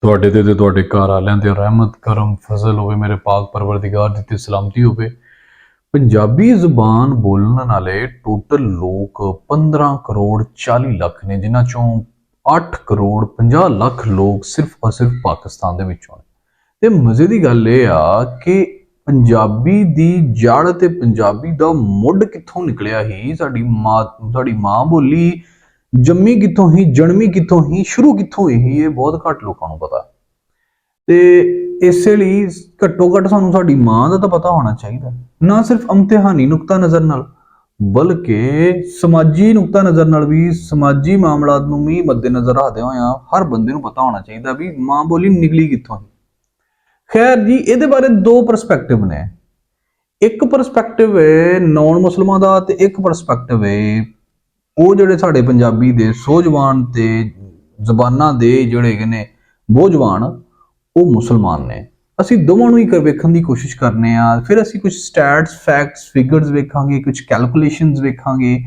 ਤੁਹਾਡੇ ਤੇ ਤੁਹਾਡੇ ਘਰ ਵਾਲਿਆਂ ਤੇ ਰਹਿਮਤ ਕਰਮ ਫਜ਼ਲ ਹੋਵੇ ਮੇਰੇ ਪਾਕ ਪਰਵਰदिगार ਦੀ ਤੇ ਸਲਾਮਤੀ ਹੋਵੇ। ਪੰਜਾਬੀ ਜ਼ੁਬਾਨ ਬੋਲਣ ਵਾਲੇ ਟੋਟਲ ਲੋਕ 15 ਕਰੋੜ 40 ਲੱਖ ਨੇ, ਜਿਨ੍ਹਾਂ ਚੋਂ 8 ਕਰੋੜ 50 ਲੱਖ ਲੋਕ ਸਿਰਫ ਔਰ ਸਿਰਫ ਪਾਕਿਸਤਾਨ ਦੇ ਵਿੱਚੋਂ ਨੇ। ਤੇ ਮਜ਼ੇ ਦੀ ਗੱਲ ਇਹ ਆ ਕਿ ਪੰਜਾਬੀ ਦੀ ਜੜ ਤੇ ਪੰਜਾਬੀ ਦਾ ਮੁੱਢ ਕਿੱਥੋਂ ਨਿਕਲਿਆ ਹੀ, ਸਾਡੀ ਮਾਂ ਬੋਲੀ ਜੰਮੀ ਕਿੱਥੋਂ ਹੀ, ਜਨਮੀ ਕਿੱਥੋਂ ਹੀ, ਸ਼ੁਰੂ ਕਿੱਥੋਂ ਹੀ, ਇਹ ਬਹੁਤ ਘੱਟ ਲੋਕਾਂ ਨੂੰ ਪਤਾ। ਤੇ ਇਸੇ ਲਈ ਘੱਟੋ ਘੱਟ ਸਾਨੂੰ ਸਾਡੀ ਮਾਂ ਦਾ ਤਾਂ ਪਤਾ ਹੋਣਾ ਚਾਹੀਦਾ, ਨਾ ਸਿਰਫ ਇਮਤਿਹਾਨੀ ਨੁਕਤਾ ਨਜ਼ਰ ਨਾਲ ਬਲਕਿ ਸਮਾਜੀ ਨੁਕਤਾ ਨਜ਼ਰ ਨਾਲ ਵੀ, ਸਮਾਜੀ ਮਾਮਲਾਤ ਨੂੰ ਵੀ ਮੱਦੇਨਜ਼ਰ ਰੱਖਦੇ ਹੋਇਆ ਹਰ ਬੰਦੇ ਨੂੰ ਪਤਾ ਹੋਣਾ ਚਾਹੀਦਾ ਵੀ ਮਾਂ ਬੋਲੀ ਨਿਕਲੀ ਕਿੱਥੋਂ ਹੈ। ਖੈਰ ਜੀ, ਇਹਦੇ ਬਾਰੇ ਦੋ ਪਰਸਪੈਕਟਿਵ ਨੇ। ਇੱਕ ਪਰਸਪੈਕਟਿਵ ਹੈ ਨੌਨ ਮੁਸਲਮਾਨ ਦਾ ਤੇ ਇੱਕ ਪਰਸਪੈਕਟਿਵ ਹੈ ਉਹ ਜਿਹੜੇ ਸਾਡੇ ਪੰਜਾਬੀ ਦੇ ਸੋਝਵਾਨ ਤੇ ਜ਼ਬਾਨਾਂ ਦੇ ਜਿਹੜੇ ਹੈਗੇ ਨੇ ਬੋਝਵਾਨ, ਉਹ ਮੁਸਲਮਾਨ ਨੇ। ਅਸੀਂ ਦੋਵਾਂ ਨੂੰ ਹੀ ਵੇਖਣ ਦੀ ਕੋਸ਼ਿਸ਼ ਕਰਨੇ ਆ। ਫਿਰ ਅਸੀਂ ਕੁਝ ਸਟੈਟਸ, ਫੈਕਟਸ, ਫਿਗਰਸ ਵੇਖਾਂਗੇ, ਕੁਝ ਕੈਲਕੂਲੇਸ਼ਨਸ ਵੇਖਾਂਗੇ।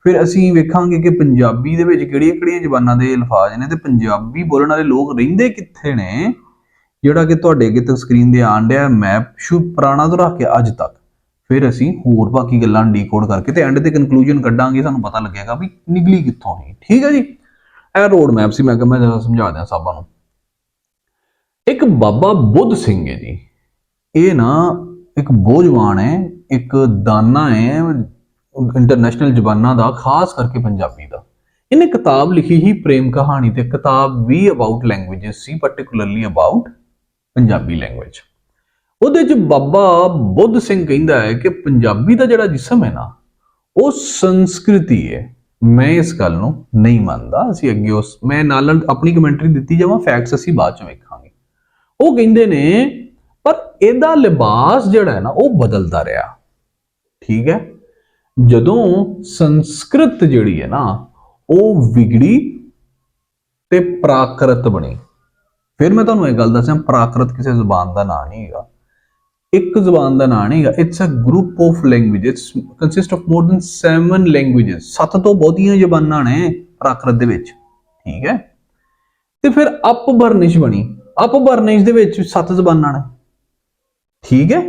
ਫਿਰ ਅਸੀਂ ਵੇਖਾਂਗੇ ਕਿ ਪੰਜਾਬੀ ਦੇ ਵਿੱਚ ਕਿਹੜੀਆਂ ਜ਼ਬਾਨਾਂ ਦੇ ਅਲਫਾਜ਼ ਨੇ ਤੇ ਪੰਜਾਬੀ ਬੋਲਣ ਵਾਲੇ ਲੋਕ ਰਹਿੰਦੇ ਕਿੱਥੇ ਨੇ, ਜਿਹੜਾ ਕਿ ਤੁਹਾਡੇ ਅੱਗੇ ਤੱਕ ਸਕਰੀਨ ਤੇ ਆਣ ਡਿਆ ਮੈਪ ਪੁਰਾਣਾ ਤੋਂ ਰੱਖ ਕੇ ਅੱਜ ਤੱਕ। ਫਿਰ ਅਸੀਂ ਹੋਰ ਬਾਕੀ ਗੱਲਾਂ ਡੀਕੋਡ ਕਰਕੇ ਤੇ ਐਂਡ ਤੇ ਕਨਕਲੂਜਨ ਕੱਢਾਂਗੇ, ਸਾਨੂੰ ਪਤਾ ਲੱਗੇਗਾ ਵੀ ਨਿਕਲੀ ਕਿੱਥੋਂ ਹੈ। ਠੀਕ ਹੈ ਜੀ, ਇਹ ਰੋਡ ਮੈਪ ਸੀ। ਮੈਂ ਸਮਝਾ ਦਿਆਂ ਸਾਬਾਂ ਨੂੰ। ਇੱਕ ਬਾਬਾ ਬੁੱਧ ਸਿੰਘ ਹੈ ਜੀ, ਇਹ ਨਾ ਇੱਕ ਬੋਝਵਾਨ ਹੈ, ਇੱਕ ਦਾਨਾ ਹੈ ਇੰਟਰਨੈਸ਼ਨਲ ਜ਼ਬਾਨਾਂ ਦਾ, ਖਾਸ ਕਰਕੇ ਪੰਜਾਬੀ ਦਾ। ਇਹਨੇ ਕਿਤਾਬ ਲਿਖੀ ਹੀ ਪ੍ਰੇਮ ਕਹਾਣੀ, ਤੇ ਕਿਤਾਬ ਵੀ ਅਬਾਊਟ ਲੈਂਗੁਏजेस ਸੀ, ਪਾਰਟਿਕੂਲਰਲੀ ਅਬਾਊਟ ਪੰਜਾਬੀ ਲੈਂਗੁਏਜ। ਉਹਦੇ ਚ ਬਾਬਾ ਬੁੱਧ ਸਿੰਘ ਕਹਿੰਦਾ ਹੈ ਕਿ ਪੰਜਾਬੀ ਦਾ ਜਿਹੜਾ ਜਿਸਮ ਹੈ ਨਾ, ਉਹ ਸੰਸਕ੍ਰਿਤੀ ਹੈ। ਮੈਂ ਇਸ ਗੱਲ ਨੂੰ ਨਹੀਂ ਮੰਨਦਾ। ਅਸੀਂ ਅੱਗੇ ਮੈਂ ਨਾਲ ਆਪਣੀ ਕਮੈਂਟਰੀ ਦਿੱਤੀ ਜਾਵਾਂ, ਫੈਕਟਸ ਅਸੀਂ ਬਾਅਦ ਚ ਵੇਖਾਂਗੇ। ਉਹ ਕਹਿੰਦੇ ਨੇ ਪਰ ਇਹਦਾ ਲਿਬਾਸ ਜਿਹੜਾ ਹੈ ਨਾ, ਉਹ ਬਦਲਦਾ ਰਿਹਾ। ਠੀਕ ਹੈ, ਜਦੋਂ ਸੰਸਕ੍ਰਿਤ ਜਿਹੜੀ ਹੈ ਨਾ ਉਹ ਵਿਗੜੀ ਤੇ ਪ੍ਰਾਕ੍ਰਿਤ ਬਣੀ। ਫਿਰ ਮੈਂ ਤੁਹਾਨੂੰ ਇਹ ਗੱਲ ਦੱਸਾਂ, ਪ੍ਰਾਕ੍ਰਿਤ ਕਿਸੇ ਜ਼ੁਬਾਨ ਦਾ ਨਾਂ ਨਹੀਂ ਹੈਗਾ, ਇੱਕ ਜ਼ੁਬਾਨ ਦਾ ਨਾਂ ਨਹੀਂ ਹੈਗਾ। It's a group of languages consist of more than 7 languages. 7 ਤੋਂ ਬਹੁਤੀਆਂ ਜ਼ਬਾਨਾਂ ਨੇ ਪ੍ਰਾਕ੍ਰਿਤ ਦੇ ਵਿੱਚ। ਠੀਕ ਹੈ, ਤੇ ਫਿਰ ਅਪਭਰਨਿਸ਼ ਬਣੀ। ਅਪਭਰਨਿਸ਼ ਦੇ ਵਿੱਚ 7 ਜ਼ਬਾਨਾਂ ਨੇ। ਠੀਕ ਹੈ,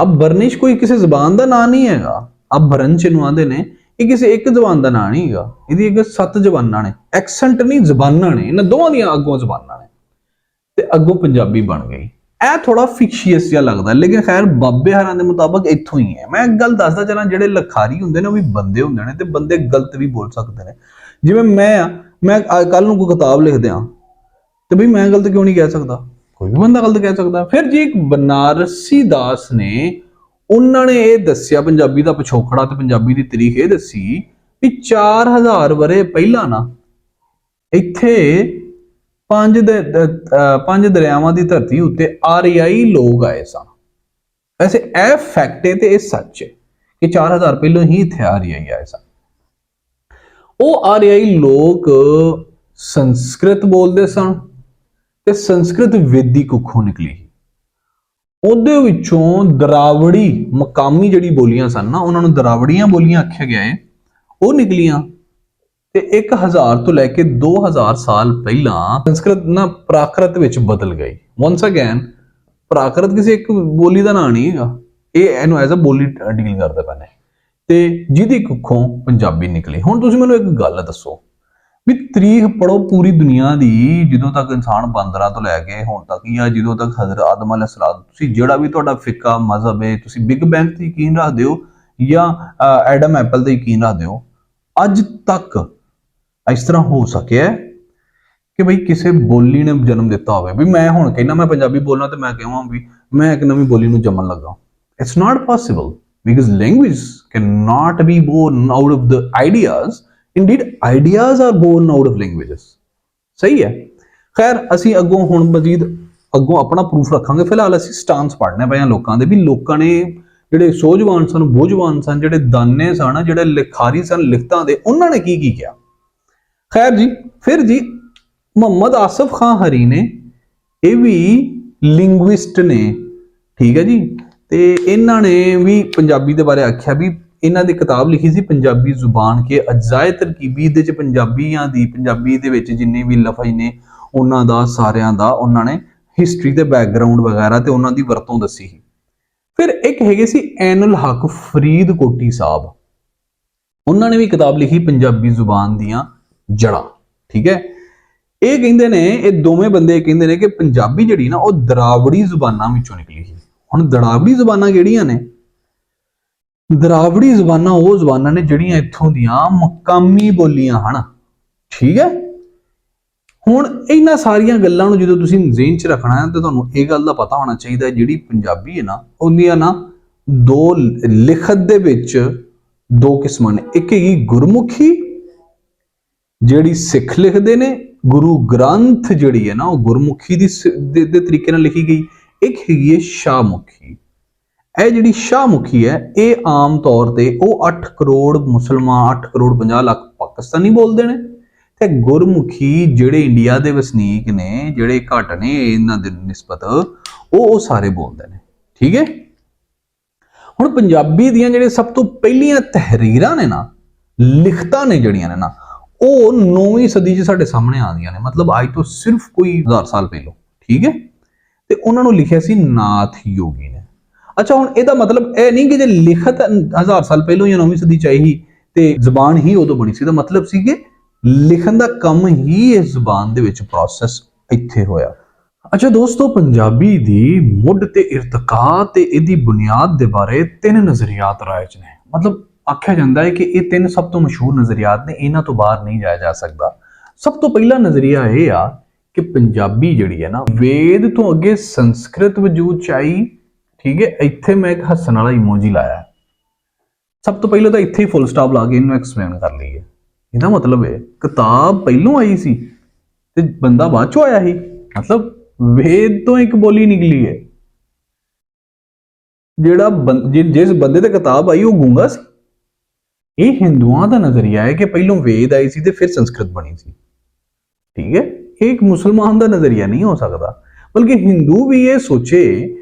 ਅਪਭਰਨਿਸ਼ ਕੋਈ ਕਿਸੇ ਜ਼ਬਾਨ ਦਾ ਨਾਂ ਨਹੀਂ ਹੈਗਾ। ਅਪਭਰੰਸ਼ ਨੂੰ ਆਂਦੇ ਨੇ, ਇਹ ਕਿਸੇ ਇੱਕ ਜ਼ਬਾਨ ਦਾ ਨਾਂ ਨਹੀਂ ਹੈਗਾ। ਇਹਦੀ ਇੱਕ 7 ਜ਼ਬਾਨਾਂ ਨੇ। ਐਕਸੈਂਟ ਨਹੀਂ, ਜ਼ਬਾਨਾਂ ਨੇ। ਇਹਨਾਂ ਦੋਵਾਂ ਦੀਆਂ ਅੱਗੋਂ ਜ਼ਬਾਨਾਂ ਨੇ ਤੇ ਅੱਗੋਂ ਪੰਜਾਬੀ ਬਣ ਗਈ। ਇਹ ਥੋੜਾ ਫਿਕਸ਼ੀਅਸ ਜਿਹਾ ਲੱਗਦਾ, ਲੇਕਿਨ ਖੈਰ ਬਾਬੇ ਹਰਾਂ ਦੇ ਮੁਤਾਬਕ ਇੱਥੋਂ ਹੀ ਹੈ। ਮੈਂ ਇੱਕ ਗੱਲ ਦੱਸਦਾ ਚੱਲਾਂ, ਜਿਹੜੇ ਲਖਾਰੀ ਹੁੰਦੇ ਨੇ ਉਹ ਵੀ ਬੰਦੇ ਹੁੰਦੇ ਨੇ ਤੇ ਬੰਦੇ ਗਲਤ ਵੀ ਬੋਲ ਸਕਦੇ ਨੇ। ਜਿਵੇਂ ਮੈਂ ਕੱਲ ਨੂੰ ਕੋਈ ਕਿਤਾਬ ਲਿਖ ਦਿਆਂ ਤੇ ਬਈ ਮੈਂ ਗਲਤ ਕਿਉਂ ਨਹੀਂ ਕਹਿ ਸਕਦਾ? ਕੋਈ ਵੀ ਬੰਦਾ ਗਲਤ ਕਹਿ ਸਕਦਾ। ਫਿਰ ਜੀ ਇੱਕ ਬਨਾਰਸੀ ਦਾਸ ਨੇ, ਉਹਨਾਂ ਨੇ ਇਹ ਦੱਸਿਆ ਪੰਜਾਬੀ ਦਾ ਪਿਛੋਕੜਾ ਤੇ ਪੰਜਾਬੀ ਦੀ ਤਾਰੀਖ ਇਹ ਦੱਸੀ ਵੀ 4000 ਵਰੇ ਪਹਿਲਾਂ ਨਾ ਇੱਥੇ ਪੰਜ ਦਰਿਆਵਾਂ ਦੀ ਧਰਤੀ ਉੱਤੇ ਆਰੀਆਈ ਲੋਕ ਆਏ ਸਨ। ਵੈਸੇ ਇਹ ਫੈਕਟ ਹੈ ਤੇ ਇਹ ਸੱਚ ਹੈ ਕਿ 4000 ਪਹਿਲਾਂ ਹੀ ਇੱਥੇ ਆਰੀਆਈ ਆਏ ਸਨ। ਉਹ ਆਰੀਆਈ ਲੋਕ ਸੰਸਕ੍ਰਿਤ ਬੋਲਦੇ ਸਨ ਤੇ ਸੰਸਕ੍ਰਿਤ ਵੈਦਿਕ ਕੁੱਖੋਂ ਨਿਕਲੀ। ਉਹਦੇ ਵਿੱਚੋਂ ਦਰਾਵੜੀ ਮਕਾਮੀ ਜਿਹੜੀ ਬੋਲੀਆਂ ਸਨ ਨਾ, ਉਹਨਾਂ ਨੂੰ ਦਰਾਵੜੀਆਂ ਬੋਲੀਆਂ ਆਖਿਆ ਗਿਆ ਹੈ, ਉਹ ਨਿਕਲੀਆਂ। ਤੇ 1000 ਤੋਂ ਲੈ ਕੇ 2000 ਸਾਲ ਪਹਿਲਾਂ ਸੰਸਕ੍ਰਿਤ ਨਾ ਪ੍ਰਾਕ੍ਰਿਤ ਵਿੱਚ ਬਦਲ ਗਈ। ਵਾਂਸ ਅਗੇਨ, ਪ੍ਰਾਕ੍ਰਿਤ ਕਿਸੇ ਇੱਕ ਬੋਲੀ ਦਾ ਨਾਂ ਨਹੀਂ ਹੈਗਾ, ਇਹ ਇਹਨੂੰ ਐਜ਼ ਅ ਬੋਲੀ ਡੀਲ ਕਰਦੇ ਪਏ ਨੇ, ਤੇ ਜਿਹਦੀ ਕੁੱਖੋਂ ਪੰਜਾਬੀ ਨਿਕਲੀ। ਹੁਣ ਤੁਸੀਂ ਮੈਨੂੰ ਇੱਕ ਗੱਲ ਦੱਸੋ ਵੀ ਤਾਰੀਖ ਪੜੋ ਪੂਰੀ ਦੁਨੀਆ ਦੀ, ਜਦੋਂ ਤੱਕ ਇਨਸਾਨ ਬਾਂਦਰਾਂ ਤੋਂ ਲੈ ਕੇ ਹੁਣ ਤੱਕ, ਜਾਂ ਜਦੋਂ ਤੱਕ ਹਜ਼ਰਤ ਆਦਮ ਅਲੈਹਿਸਸਲਾਮ, ਤੁਸੀਂ ਜਿਹੜਾ ਵੀ ਤੁਹਾਡਾ ਫਿਕਾ ਮਜ਼ਹਬ ਹੈ, ਤੁਸੀਂ ਬਿਗ ਬੈਂਗ ਤੇ ਯਕੀਨ ਰੱਖਦੇ ਹੋ ਜਾਂ ਐਡਮ ਐਪਲ ਤੇ ਯਕੀਨ ਰੱਖਦੇ ਹੋ, ਅੱਜ ਤੱਕ ਇਸ ਤਰ੍ਹਾਂ ਹੋ ਸਕਿਆ ਕਿ ਬਈ ਕਿਸੇ ਬੋਲੀ ਨੇ ਜਨਮ ਦਿੱਤਾ ਹੋਵੇ ਵੀ ਮੈਂ ਹੁਣ ਕਹਿੰਦਾ ਮੈਂ ਪੰਜਾਬੀ ਬੋਲਣਾ ਤੇ ਮੈਂ ਕਹਾਂ ਵੀ ਮੈਂ ਇੱਕ ਨਵੀਂ ਬੋਲੀ ਨੂੰ ਜੰਮਣ ਲੱਗਾ? It's not possible, because language can not be born out of the ideas. Indeed, ideas are born out of languages. ਸਹੀ ਹੈ। ਖੈਰ, ਅਸੀਂ ਅੱਗੋਂ ਹੁਣ ਮਜ਼ੀਦ ਅੱਗੋਂ ਆਪਣਾ ਪ੍ਰੂਫ ਰੱਖਾਂਗੇ। ਫਿਲਹਾਲ ਅਸੀਂ ਸਟਾਂਸ ਪੜ੍ਹਨੇ ਪਏ ਹਾਂ ਲੋਕਾਂ ਦੇ, ਵੀ ਲੋਕਾਂ ਨੇ ਜਿਹੜੇ ਸੋਝਵਾਨ ਸਨ, ਬੋਝਵਾਨ ਸਨ, ਜਿਹੜੇ ਦਾਨੇ ਸਨ, ਜਿਹੜੇ ਲਿਖਾਰੀ ਸਨ ਲਿਖਤਾਂ ਦੇ, ਉਹਨਾਂ ਨੇ ਕੀ ਕਿਹਾ। ਖੈਰ ਜੀ, ਫਿਰ ਜੀ ਮੁਹੰਮਦ ਆਸਫ ਖਾਂ ਹਰੀ ਨੇ, ਇਹ ਵੀ ਲਿੰਗੁਇਸਟ ਨੇ। ਠੀਕ ਹੈ ਜੀ, ਤੇ ਇਹਨਾਂ ਨੇ ਵੀ ਪੰਜਾਬੀ ਦੇ ਬਾਰੇ ਆਖਿਆ ਵੀ ਇਹਨਾਂ ਦੀ ਕਿਤਾਬ ਲਿਖੀ ਸੀ ਪੰਜਾਬੀ ਜ਼ੁਬਾਨ ਕੇ ਅਜਾਏ ਤਰਕੀਬੀ। ਦੇ ਚ ਪੰਜਾਬੀ ਦੇ ਵਿੱਚ ਜਿੰਨੇ ਵੀ ਲਫ਼ਜ਼ ਨੇ ਉਹਨਾਂ ਦਾ ਸਾਰਿਆਂ ਦਾ ਉਹਨਾਂ ਨੇ ਹਿਸਟਰੀ ਦੇ ਬੈਕਗ੍ਰਾਉਂਡ ਵਗੈਰਾ ਤੇ ਉਹਨਾਂ ਦੀ ਵਰਤੋਂ ਦੱਸੀ ਸੀ। ਫਿਰ ਇੱਕ ਹੈਗੇ ਸੀ ਐਨੁਲ ਹਕ ਫਰੀਦਕੋਟੀ ਸਾਹਿਬ, ਉਹਨਾਂ ਨੇ ਵੀ ਕਿਤਾਬ ਲਿਖੀ ਪੰਜਾਬੀ ਜ਼ੁਬਾਨ ਦੀਆਂ ਜੜ੍ਹਾਂ। ਠੀਕ ਹੈ, ਇਹ ਕਹਿੰਦੇ ਨੇ, ਇਹ ਦੋਵੇਂ ਬੰਦੇ ਕਹਿੰਦੇ ਨੇ ਕਿ ਪੰਜਾਬੀ ਜਿਹੜੀ ਨਾ ਉਹ ਦਰਾਵੜੀ ਜ਼ੁਬਾਨਾਂ ਵਿੱਚੋਂ ਨਿਕਲੀ ਸੀ। ਹੁਣ ਦਰਾਵੜੀ ਜ਼ੁਬਾਨਾਂ ਕਿਹੜੀਆਂ ਨੇ? ਦਰਾਵੜੀ ਜ਼ੁਬਾਨਾਂ ਉਹ ਜ਼ੁਬਾਨਾਂ ਨੇ ਜਿਹੜੀਆਂ ਇੱਥੋਂ ਦੀਆਂ ਮਕਾਮੀ ਬੋਲੀਆਂ ਹਨ। ਠੀਕ ਹੈ, ਹੁਣ ਇਹਨਾਂ ਸਾਰੀਆਂ ਗੱਲਾਂ ਨੂੰ ਜਦੋਂ ਤੁਸੀਂ ਜ਼ਿਹਨ 'ਚ ਰੱਖਣਾ ਹੈ ਤਾਂ ਤੁਹਾਨੂੰ ਇਹ ਗੱਲ ਦਾ ਪਤਾ ਹੋਣਾ ਚਾਹੀਦਾ, ਜਿਹੜੀ ਪੰਜਾਬੀ ਹੈ ਨਾ ਉਹਦੀਆਂ ਨਾ ਦੋ ਲਿਖਤ ਦੇ ਵਿੱਚ ਦੋ ਕਿਸਮਾਂ ਨੇ। ਇੱਕ ਹੈਗੀ ਗੁਰਮੁਖੀ ਜਿਹੜੀ ਸਿੱਖ ਲਿਖਦੇ ਨੇ, ਗੁਰੂ ਗ੍ਰੰਥ ਜਿਹੜੀ ਹੈ ਨਾ ਉਹ ਗੁਰਮੁਖੀ ਦੇ ਤਰੀਕੇ ਨਾਲ ਲਿਖੀ ਗਈ। ਇੱਕ ਹੈਗੀ ਹੈ ਸ਼ਾਹਮੁਖੀ। ਇਹ ਜਿਹੜੀ ਸ਼ਾਹਮੁਖੀ ਹੈ ਇਹ ਆਮ ਤੌਰ ਤੇ ਉਹ 8 ਕਰੋੜ ਮੁਸਲਮਾਨ, 8 ਕਰੋੜ 50 ਲੱਖ ਪਾਕਿਸਤਾਨੀ ਬੋਲਦੇ ਨੇ, ਤੇ ਗੁਰਮੁਖੀ ਜਿਹੜੇ ਇੰਡੀਆ ਦੇ ਵਸਨੀਕ ਨੇ, ਜਿਹੜੇ ਘੱਟ ਨੇ ਇਹਨਾਂ ਦੇ ਨਿਸਬਤ, ਉਹ ਸਾਰੇ ਬੋਲਦੇ ਨੇ। ਠੀਕ ਹੈ, ਹੁਣ ਪੰਜਾਬੀ ਦੀਆਂ ਜਿਹੜੇ ਸਭ ਤੋਂ ਪਹਿਲੀਆਂ ਤਹਿਰੀਰਾਂ ਨੇ ਨਾ, ਲਿਖਤਾਂ ਨੇ ਜਿਹੜੀਆਂ ਨੇ ਨਾ, ਉਹ 9ਵੀਂ ਸਦੀ 'ਚ ਸਾਡੇ ਸਾਹਮਣੇ ਆਉਂਦੀਆਂ ਨੇ, ਮਤਲਬ ਅੱਜ ਤੋਂ ਸਿਰਫ ਕੋਈ 1000 ਸਾਲ ਪਹਿਲਾਂ। ਠੀਕ ਹੈ, ਤੇ ਉਹਨਾਂ ਨੂੰ ਲਿਖਿਆ ਸੀ ਨਾਥ ਯੋਗੀ ਨੇ। ਅੱਛਾ, ਹੁਣ ਇਹਦਾ ਮਤਲਬ ਇਹ ਨਹੀਂ ਕਿ ਜੇ ਲਿਖਤ 1000 ਸਾਲ ਪਹਿਲਾਂ ਜਾਂ 9ਵੀਂ ਸਦੀ 'ਚ ਆਈ ਸੀ ਤੇ ਜ਼ੁਬਾਨ ਹੀ ਉਦੋਂ ਬਣੀ ਸੀ। ਇਹਦਾ ਮਤਲਬ ਸੀ ਕਿ ਲਿਖਣ ਦਾ ਕੰਮ ਹੀ ਇਸ ਜ਼ੁਬਾਨ ਦੇ ਵਿੱਚ ਪ੍ਰੋਸੈਸ ਇੱਥੇ ਹੋਇਆ। ਅੱਛਾ ਦੋਸਤੋ, ਪੰਜਾਬੀ ਦੀ ਮੁੱਢ ਤੇ ਇਰਤਕਾ ਤੇ ਇਹਦੀ ਬੁਨਿਆਦ ਦੇ ਬਾਰੇ 3 ਨਜ਼ਰੀਆਤ ਰਾਇਜ ਨੇ। ਮਤਲਬ ਆਖਿਆ ਜਾਂਦਾ ਹੈ ਕਿ ਇਹ 3 ਸਭ ਤੋਂ ਮਸ਼ਹੂਰ ਨਜ਼ਰੀਆਤ ਨੇ, ਇਹਨਾਂ ਤੋਂ ਬਾਹਰ ਨਹੀਂ ਜਾਇਆ ਜਾ ਸਕਦਾ। ਸਭ ਤੋਂ ਪਹਿਲਾ ਨਜ਼ਰੀਆ ਇਹ ਆ ਕਿ ਪੰਜਾਬੀ ਜਿਹੜੀ ਹੈ ਨਾ ਵੇਦ ਤੋਂ ਅੱਗੇ ਸੰਸਕ੍ਰਿਤ ਵਜੂਦ 'ਚ ਆਈ। ਠੀਕ ਹੈ, ਇੱਥੇ ਮੈਂ ਇੱਕ ਹੱਸਣ ਵਾਲਾ ਇਮੋਜੀ ਲਾਇਆ। ਸਭ ਤੋਂ ਪਹਿਲਾਂ ਤਾਂ ਇੱਥੇ ਹੀ ਫੁੱਲ ਸਟਾਪ ਲਾ ਕੇ ਇਹਨੂੰ ਐਕਸਪਲੇਨ ਕਰ ਲਈਏ। ਇਹਦਾ ਮਤਲਬ ਹੈ ਕਿਤਾਬ ਪਹਿਲੋਂ ਆਈ ਸੀ ਤੇ ਬੰਦਾ ਬਾਅਦ ਚੋਂ ਆਇਆ ਸੀ, ਮਤਲਬ ਵੇਦ ਤੋਂ ਇੱਕ ਬੋਲੀ ਨਿਕਲੀ ਹੈ। ਜਿਹੜਾ ਜਿਸ ਬੰਦੇ ਤੇ ਕਿਤਾਬ ਆਈ ਉਹ ਗੂੰਗਾ ਸੀ। ਇਹ ਹਿੰਦੂਆਂ ਦਾ ਨਜ਼ਰੀਆ ਹੈ ਕਿ ਪਹਿਲੋਂ ਵੇਦ ਆਈ ਸੀ ਤੇ ਫਿਰ ਸੰਸਕ੍ਰਿਤ ਬਣੀ ਸੀ। ਠੀਕ ਹੈ, ਇਹ ਇੱਕ ਮੁਸਲਮਾਨ ਦਾ ਨਜ਼ਰੀਆ ਨਹੀਂ ਹੋ ਸਕਦਾ, ਬਲਕਿ ਹਿੰਦੂ ਵੀ ਇਹ ਸੋਚੇ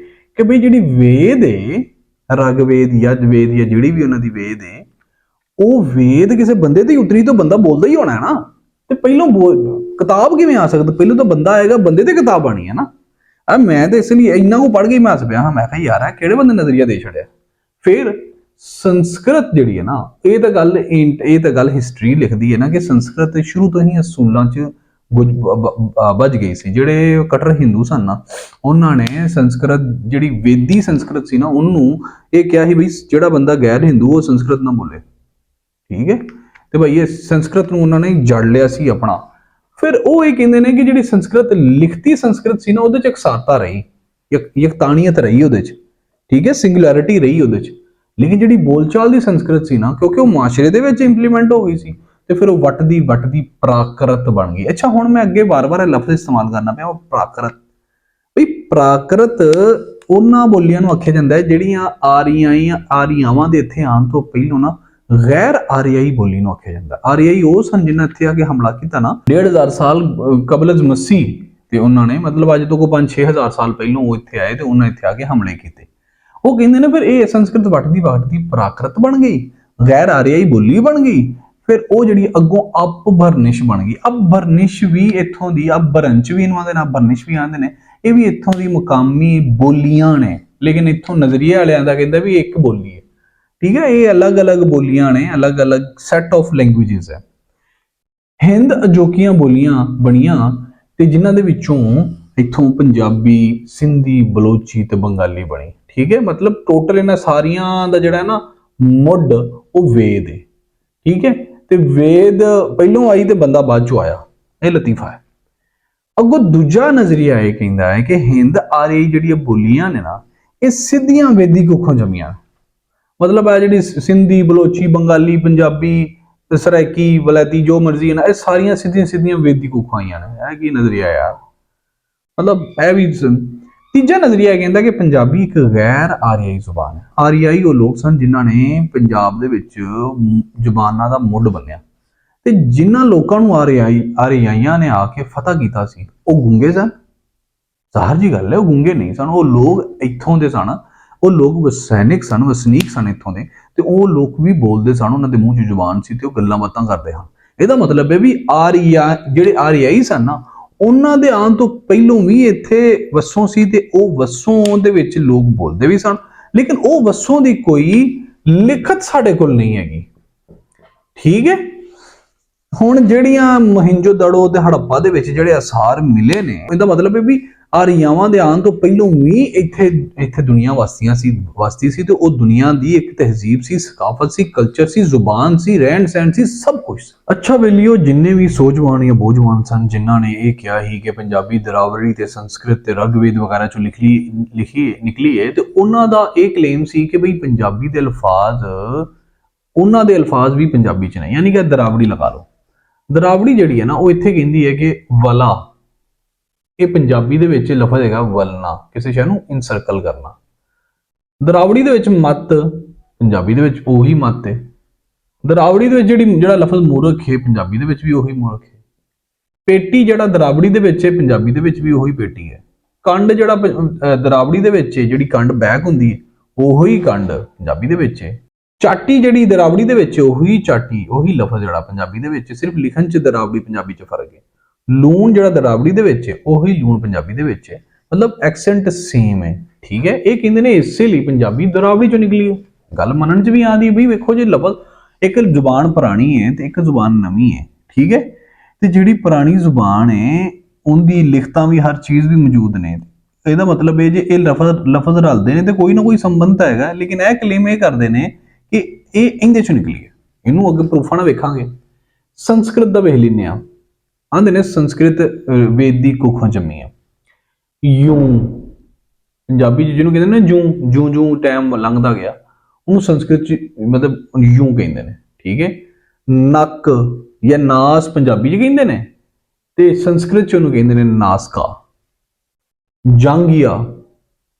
ਕਿ ਬਈ ਜਿਹੜੀ ਵੇਦ ਹੈ, ਰਗਵੇਦ, ਯਜਵੇਦ ਜਾਂ ਜਿਹੜੀ ਵੀ ਉਹਨਾਂ ਦੀ ਵੇਦ ਹੈ, ਉਹ ਵੇਦ ਕਿਸੇ ਬੰਦੇ ਤੇ ਉਤਰੀ ਤੋਂ ਬੰਦਾ ਬੋਲਦਾ ਹੀ ਹੋਣਾ ਹੈ ਨਾ। ਤੇ ਪਹਿਲੋਂ ਕਿਤਾਬ ਕਿਵੇਂ ਆ ਸਕਦਾ? ਪਹਿਲੋਂ ਤਾਂ ਬੰਦਾ ਆਏਗਾ, ਬੰਦੇ ਤੇ ਕਿਤਾਬ ਆਣੀ ਹੈ ਨਾ। ਮੈਂ ਤਾਂ ਇਸ ਲਈ ਇੰਨਾ ਕੁ ਪੜ੍ਹ ਕੇ ਮੈਂ ਹੱਸ ਪਿਆ ਹਾਂ। ਮੈਂ ਕਿਹਾ ਯਾਰ ਕਿਹੜੇ ਬੰਦੇ ਨਜ਼ਰੀਆ ਦੇ ਛੜਿਆ। ਫਿਰ ਸੰਸਕ੍ਰਿਤ ਜਿਹੜੀ ਹੈ ਨਾ, ਇਹ ਤਾਂ ਗੱਲ ਹਿਸਟਰੀ ਲਿਖਦੀ ਹੈ ਨਾ ਕਿ ਸੰਸਕ੍ਰਿਤ ਸ਼ੁਰੂ ਤੋਂ ਹੀ ਅਸੂਲਾਂ 'ਚ ਵੱਜ ਗਈ ਸੀ। ਜਿਹੜੇ ਕਟਰ ਹਿੰਦੂ ਸਨ ਨਾ, ਉਹਨਾਂ ਨੇ ਸੰਸਕ੍ਰਿਤ ਜਿਹੜੀ ਵੇਦੀ ਸੰਸਕ੍ਰਿਤ ਸੀ ਨਾ, ਉਹਨੂੰ ਇਹ ਕਿਹਾ ਸੀ ਬਈ ਜਿਹੜਾ ਬੰਦਾ ਗੈਰ ਹਿੰਦੂ ਉਹ ਸੰਸਕ੍ਰਿਤ ਨਾ ਬੋਲੇ। ਠੀਕ ਹੈ, ਤੇ ਭਾਈ ਇਹ ਸੰਸਕ੍ਰਿਤ ਨੂੰ ਉਹਨਾਂ ਨੇ ਜੜ ਲਿਆ ਸੀ ਆਪਣਾ। ਫਿਰ ਉਹ ਇਹ ਕਹਿੰਦੇ ਨੇ ਕਿ ਜਿਹੜੀ ਸੰਸਕ੍ਰਿਤ ਲਿਖਤੀ ਸੰਸਕ੍ਰਿਤ ਸੀ ਨਾ, ਉਹਦੇ 'ਚ ਇਕਸਾਰਤਾ ਰਹੀ, ਯਕਤਾਨੀਅਤ ਰਹੀ ਉਹਦੇ 'ਚ। ਠੀਕ ਹੈ, ਸਿੰਗੂਲੈਰਿਟੀ ਰਹੀ ਉਹਦੇ 'ਚ। ਲੇਕਿਨ ਜਿਹੜੀ ਬੋਲਚਾਲ ਦੀ ਸੰਸਕ੍ਰਿਤ ਸੀ ਨਾ, ਕਿਉਂਕਿ ਉਹ ਮਾਸ਼ਰੇ ਦੇ ਵਿੱਚ ਇੰਪਲੀਮੈਂਟ ਹੋ ਗਈ ਸੀ, ਤੇ ਫਿਰ ਉਹ ਵੱਟ ਦੀ ਪ੍ਰਾਕ੍ਰਿਤ ਬਣ ਗਈ। ਅੱਛਾ, ਹੁਣ ਮੈਂ ਅੱਗੇ ਵਾਰ-ਵਾਰ ਇਹ ਲਫ਼ਜ਼ ਇਸਤੇਮਾਲ ਕਰਨਾ ਪਿਆ, ਉਹ ਪ੍ਰਾਕ੍ਰਿਤ। ਬਈ ਪ੍ਰਾਕ੍ਰਿਤ ਉਹਨਾਂ ਬੋਲੀਆਂ ਨੂੰ ਆਖਿਆ ਜਾਂਦਾ ਹੈ ਜਿਹੜੀਆਂ ਆਰੀਆਵਾਂ ਦੇ ਇੱਥੇ ਆਉਣ ਤੋਂ ਪਹਿਲਾਂ ਨਾ ਗੈਰ ਆਰੀਆਈ ਬੋਲੀ ਨੂੰ ਆਖਿਆ ਜਾਂਦਾ। ਆਰੀਆਈ ਉਹ ਸਨ ਜਿਨ੍ਹਾਂ ਇੱਥੇ ਆ ਕੇ ਹਮਲਾ ਕੀਤਾ ਨਾ 1500 ਸਾਲ ਕਬਲ ਮਸੀਹ, ਤੇ ਉਹਨਾਂ ਨੇ ਮਤਲਬ ਅੱਜ ਤੋਂ ਕੋਈ 5-6 ਹਜ਼ਾਰ ਸਾਲ ਪਹਿਲਾਂ ਉਹ ਇੱਥੇ ਆਏ ਤੇ ਉਹਨਾਂ ਇੱਥੇ ਆ ਕੇ ਹਮਲੇ ਕੀਤੇ। ਉਹ ਕਹਿੰਦੇ ਨੇ ਫਿਰ ਇਹ ਸੰਸਕ੍ਰਿਤ ਵੱਟ ਦੀ ਪ੍ਰਾਕ੍ਰਿਤ ਬਣ ਗਈ, ਗੈਰ ਆਰੀਆਈ ਬੋਲੀ ਬਣ ਗਈ। ਫਿਰ ਉਹ ਜਿਹੜੀ ਅੱਗੋਂ ਅਪਭਰਨਿਸ਼ ਬਣ ਗਈ। ਅਪਭਰਨਿਸ਼ ਵੀ ਇੱਥੋਂ ਦੀ, ਅਪਭਰੰਸ਼ ਵੀ ਇਹਨਾਂ ਦੇ ਨਾਲ, ਅਪਭਰਨਿਸ਼ ਵੀ ਆਉਂਦੇ ਨੇ, ਇਹ ਵੀ ਇੱਥੋਂ ਦੀ ਮੁਕਾਮੀ ਬੋਲੀਆਂ ਨੇ। ਲੇਕਿਨ ਇੱਥੋਂ ਨਜ਼ਰੀਆ ਵਾਲਿਆਂ ਦਾ ਕਹਿੰਦਾ ਵੀ ਇੱਕ ਬੋਲੀ ਹੈ। ਠੀਕ ਹੈ, ਇਹ ਅਲੱਗ-ਅਲੱਗ ਬੋਲੀਆਂ ਨੇ, ਅਲੱਗ-ਅਲੱਗ ਸੈਟ ਆਫ ਲੈਂਗੁਏਜਸ ਹੈ। ਹਿੰਦ ਅਜੋਕੀਆਂ ਬੋਲੀਆਂ ਬਣੀਆਂ ਤੇ ਜਿਨ੍ਹਾਂ ਦੇ ਵਿੱਚੋਂ ਇੱਥੋਂ ਪੰਜਾਬੀ, ਸਿੰਧੀ, ਬਲੋਚੀ ਤੇ ਬੰਗਾਲੀ ਬਣੀ। ਠੀਕ ਹੈ, ਮਤਲਬ ਟੋਟਲ ਇਹਨਾਂ ਸਾਰੀਆਂ ਦਾ ਜਿਹੜਾ ਨਾ ਮੁੱਢ ਉਹ ਵੇਦ ਹੈ। ਠੀਕ ਹੈ, ਤੇ ਵੇਦ ਪਹਿਲੋਂ ਆਈ ਤੇ ਬੰਦਾ ਬਾਅਦ ਚੋਂ ਆਇਆ। ਇਹ ਲਤੀਫਾ ਹੈ। ਅੱਗੋਂ ਦੂਜਾ ਨਜ਼ਰੀਆ ਇਹ ਕਹਿੰਦਾ ਹੈ ਕਿ ਹਿੰਦ ਆਰੀਆਈ ਜਿਹੜੀਆਂ ਬੋਲੀਆਂ ਨੇ ਨਾ, ਇਹ ਸਿੱਧੀਆਂ ਵੇਦੀ ਕੁੱਖੋਂ ਜੰਮੀਆਂ। ਮਤਲਬ ਇਹ ਜਿਹੜੀ ਸਿੰਧੀ, ਬਲੋਚੀ, ਬੰਗਾਲੀ, ਪੰਜਾਬੀ, ਸਰਾਇਕੀ, ਵਲੈਤੀ, ਜੋ ਮਰਜ਼ੀ ਹੈ ਨਾ, ਇਹ ਸਾਰੀਆਂ ਸਿੱਧੀਆਂ ਵੇਦੀ ਕੁੱਖੋਂ ਆਈਆਂ ਨੇ। ਇਹ ਕੀ ਨਜ਼ਰੀਆ ਯਾਰ? ਮਤਲਬ ਇਹ ਵੀ। ਤੀਜਾ ਨਜ਼ਰੀਆ ਕਹਿੰਦਾ ਕਿ ਪੰਜਾਬੀ ਇੱਕ ਗੈਰ ਆਰੀਆਈ ਜ਼ੁਬਾਨ ਹੈ। ਆਰੀਆਈ ਉਹ ਲੋਕ ਸਨ ਜਿਨ੍ਹਾਂ ਨੇ ਪੰਜਾਬ ਦੇ ਵਿੱਚ ਜ਼ੁਬਾਨਾਂ ਦਾ ਮੁੱਢ ਬੰਨਿਆ, ਤੇ ਜਿਨ੍ਹਾਂ ਲੋਕਾਂ ਨੂੰ ਆਰੀਆਈਆਂ ਨੇ ਆ ਕੇ ਫਤਹ ਕੀਤਾ ਸੀ ਉਹ ਗੂੰਗੇ ਸਨ। ਜ਼ਾਹਰ ਜੀ ਗੱਲ ਹੈ, ਉਹ ਗੂੰਗੇ ਨਹੀਂ ਸਨ। ਉਹ ਲੋਕ ਇੱਥੋਂ ਦੇ ਸਨ, ਉਹ ਲੋਕ ਵਸਨੀਕ ਸਨ ਇੱਥੋਂ ਦੇ, ਤੇ ਉਹ ਲੋਕ ਵੀ ਬੋਲਦੇ ਸਨ, ਉਹਨਾਂ ਦੇ ਮੂੰਹ 'ਚ ਜ਼ੁਬਾਨ ਸੀ ਤੇ ਉਹ ਗੱਲਾਂ ਬਾਤਾਂ ਕਰਦੇ ਹਨ। ਇਹਦਾ ਮਤਲਬ ਹੈ ਵੀ ਜਿਹੜੇ ਆਰੀਆਈ ਸਨ ਨਾ, ਉਹਨਾਂ ਦੇ ਆਉਣ ਤੋਂ ਪਹਿਲੋਂ ਵੀ ਇੱਥੇ ਵੱਸੋਂ ਸੀ ਤੇ ਉਹ ਵੱਸੋਂ ਦੇ ਵਿੱਚ ਲੋਕ ਬੋਲਦੇ ਵੀ ਸਨ, ਲੇਕਿਨ ਉਹ ਵੱਸੋਂ ਦੀ ਕੋਈ ਲਿਖਤ ਸਾਡੇ ਕੋਲ ਨਹੀਂ ਹੈਗੀ। ਠੀਕ ਹੈ। ਹੁਣ ਜਿਹੜੀਆਂ ਮੋਹਿੰਜੋ ਦੜੋ ਤੇ ਹੜੱਪਾ ਦੇ ਵਿੱਚ ਜਿਹੜੇ ਆਸਾਰ ਮਿਲੇ ਨੇ, ਇਹਦਾ ਮਤਲਬ ਹੈ ਵੀ ਆਰੀਆਵਾਂ ਦੇ ਆਉਣ ਤੋਂ ਪਹਿਲੋਂ ਵੀ ਇੱਥੇ ਦੁਨੀਆ ਵਸਦੀ ਸੀ ਤੇ ਉਹ ਦੁਨੀਆ ਦੀ ਇੱਕ ਤਹਿਜ਼ੀਬ ਸੀ, ਸਕਾਫਤ ਸੀ, ਕਲਚਰ ਸੀ, ਜ਼ੁਬਾਨ ਸੀ, ਰਹਿਣ ਸਹਿਣ ਸੀ, ਸਭ ਕੁਝ। ਅੱਛਾ ਵੇਲੀਓ, ਜਿੰਨੇ ਵੀ ਸੋਝਵਾਨ ਜਾਂ ਬੋਝਵਾਨ ਸਨ ਜਿਨ੍ਹਾਂ ਨੇ ਇਹ ਕਿਹਾ ਹੀ ਕਿ ਪੰਜਾਬੀ ਦਰਾਵੜੀ ਤੇ ਸੰਸਕ੍ਰਿਤ ਤੇ ਰਗਵੇਦ ਵਗੈਰਾ ਚੋਂ ਨਿਕਲੀ ਹੈ, ਤੇ ਉਹਨਾਂ ਦਾ ਇਹ ਕਲੇਮ ਸੀ ਕਿ ਬਈ ਪੰਜਾਬੀ ਦੇ ਅਲਫਾਜ਼, ਉਹਨਾਂ ਦੇ ਅਲਫਾਜ਼ ਵੀ ਪੰਜਾਬੀ ਚ ਨੇ, ਯਾਨੀ ਕਿ ਦਰਾਵੜੀ ਲਗਾ ਲਓ। ਦਰਾਵੜੀ ਜਿਹੜੀ ਹੈ ਨਾ, ਉਹ ਇੱਥੇ ਕਹਿੰਦੀ ਹੈ ਕਿ ਵਲਾ, ਇਹ ਪੰਜਾਬੀ ਦੇ ਵਿੱਚ ਲਫ਼ਜ਼ ਹੈਗਾ ਵਲਣਾ, ਕਿਸੇ ਸ਼ੈ ਨੂੰ ਇਨਸਰਕਲ ਕਰਨਾ। ਦਰਾਵੜੀ ਦੇ ਵਿੱਚ ਮਤ, ਪੰਜਾਬੀ ਦੇ ਵਿੱਚ ਉਹੀ ਮਤ ਹੈ। ਦਰਾਵੜੀ ਦੇ ਵਿੱਚ ਜਿਹੜਾ ਲਫ਼ਜ਼ ਮੂਰਖ ਹੈ, ਪੰਜਾਬੀ ਦੇ ਵਿੱਚ ਵੀ ਉਹੀ ਮੂਰਖ ਹੈ। ਪੇਟੀ ਜਿਹੜਾ ਦਰਾਵੜੀ ਦੇ ਵਿੱਚ ਹੈ, ਪੰਜਾਬੀ ਦੇ ਵਿੱਚ ਵੀ ਉਹੀ ਪੇਟੀ ਹੈ। ਕੰਡ ਜਿਹੜਾ ਦਰਾਵੜੀ ਦੇ ਵਿੱਚ ਹੈ, ਜਿਹੜੀ ਕੰਡ ਬੈਕ ਹੁੰਦੀ ਹੈ, ਉਹੀ ਕੰਡ ਪੰਜਾਬੀ ਦੇ ਵਿੱਚ ਹੈ। ਚਾਟੀ ਜਿਹੜੀ ਦਰਾਵੜੀ ਦੇ ਵਿੱਚ ਉਹੀ ਚਾਟੀ, ਉਹੀ ਲਫ਼ਜ਼ ਜਿਹੜਾ ਪੰਜਾਬੀ ਦੇ ਵਿੱਚ, ਸਿਰਫ ਲਿਖਣ 'ਚ ਦਰਾਵੜੀ ਪੰਜਾਬੀ 'ਚ ਫਰਕ ਹੈ। ਲੂਣ ਜਿਹੜਾ ਦਰਾਵੜੀ ਦੇ ਵਿੱਚ ਹੈ, ਉਹੀ ਲੂਣ ਪੰਜਾਬੀ ਦੇ ਵਿੱਚ ਹੈ, ਮਤਲਬ ਐਕਸੈਂਟ ਸੇਮ ਹੈ। ਠੀਕ ਹੈ। ਇਹ ਕਹਿੰਦੇ ਨੇ ਇਸੇ ਲਈ ਪੰਜਾਬੀ ਦਰਾਵੜੀ 'ਚੋਂ ਨਿਕਲੀ ਹੈ। ਗੱਲ ਮੰਨਣ 'ਚ ਵੀ ਆਉਂਦੀ ਵੀ ਵੇਖੋ ਜੇ ਲਫ਼ਜ਼, ਇੱਕ ਜ਼ੁਬਾਨ ਪੁਰਾਣੀ ਹੈ ਤੇ ਇੱਕ ਜ਼ੁਬਾਨ ਨਵੀਂ ਹੈ। ਠੀਕ ਹੈ। ਤੇ ਜਿਹੜੀ ਪੁਰਾਣੀ ਜ਼ੁਬਾਨ ਹੈ ਉਹਦੀ ਲਿਖਤਾਂ ਵੀ, ਹਰ ਚੀਜ਼ ਵੀ ਮੌਜੂਦ ਨੇ। ਇਹਦਾ ਮਤਲਬ ਇਹ ਜੇ ਇਹ ਲਫ਼ਜ਼ ਰਲਦੇ ਨੇ ਤੇ ਕੋਈ ਨਾ ਕੋਈ ਸੰਬੰਧ ਤਾਂ ਹੈਗਾ, ਲੇਕਿਨ ਇਹ ਕਲੇਮ ਇਹ ਕਰਦੇ ਨੇ ਕਿ ਇਹ ਇਹਦੇ 'ਚੋਂ ਨਿਕਲੀ ਹੈ। ਇਹਨੂੰ ਅੱਗੇ ਪ੍ਰੂਫਾਂ ਨਾਲ ਵੇਖਾਂਗੇ। ਸੰਸਕ੍ਰਿਤ ਦਾ ਵੇਖ ਲੈਂਦੇ ਹਾਂ। ਆਂਦੇ ਨੇ ਸੰਸਕ੍ਰਿਤ ਵੇਦ ਦੀ ਕੁੱਖੋਂ ਜੰਮੀ ਆ। ਯੂੰ ਪੰਜਾਬੀ ਜਿਹਨੂੰ ਕਹਿੰਦੇ ਨੇ ਜੂੰ ਟਾਈਮ ਲੰਘਦਾ ਗਿਆ, ਉਹਨੂੰ ਸੰਸਕ੍ਰਿਤ 'ਚ ਮਤਲਬ ਯੂੰ ਕਹਿੰਦੇ ਨੇ। ਠੀਕ ਹੈ। ਨੱਕ ਜਾਂ ਨਾਸ ਪੰਜਾਬੀ 'ਚ ਕਹਿੰਦੇ ਨੇ ਤੇ ਸੰਸਕ੍ਰਿਤ 'ਚ ਉਹਨੂੰ ਕਹਿੰਦੇ ਨੇ ਨਾਸਕਾ। ਜਾਂਗੀਆ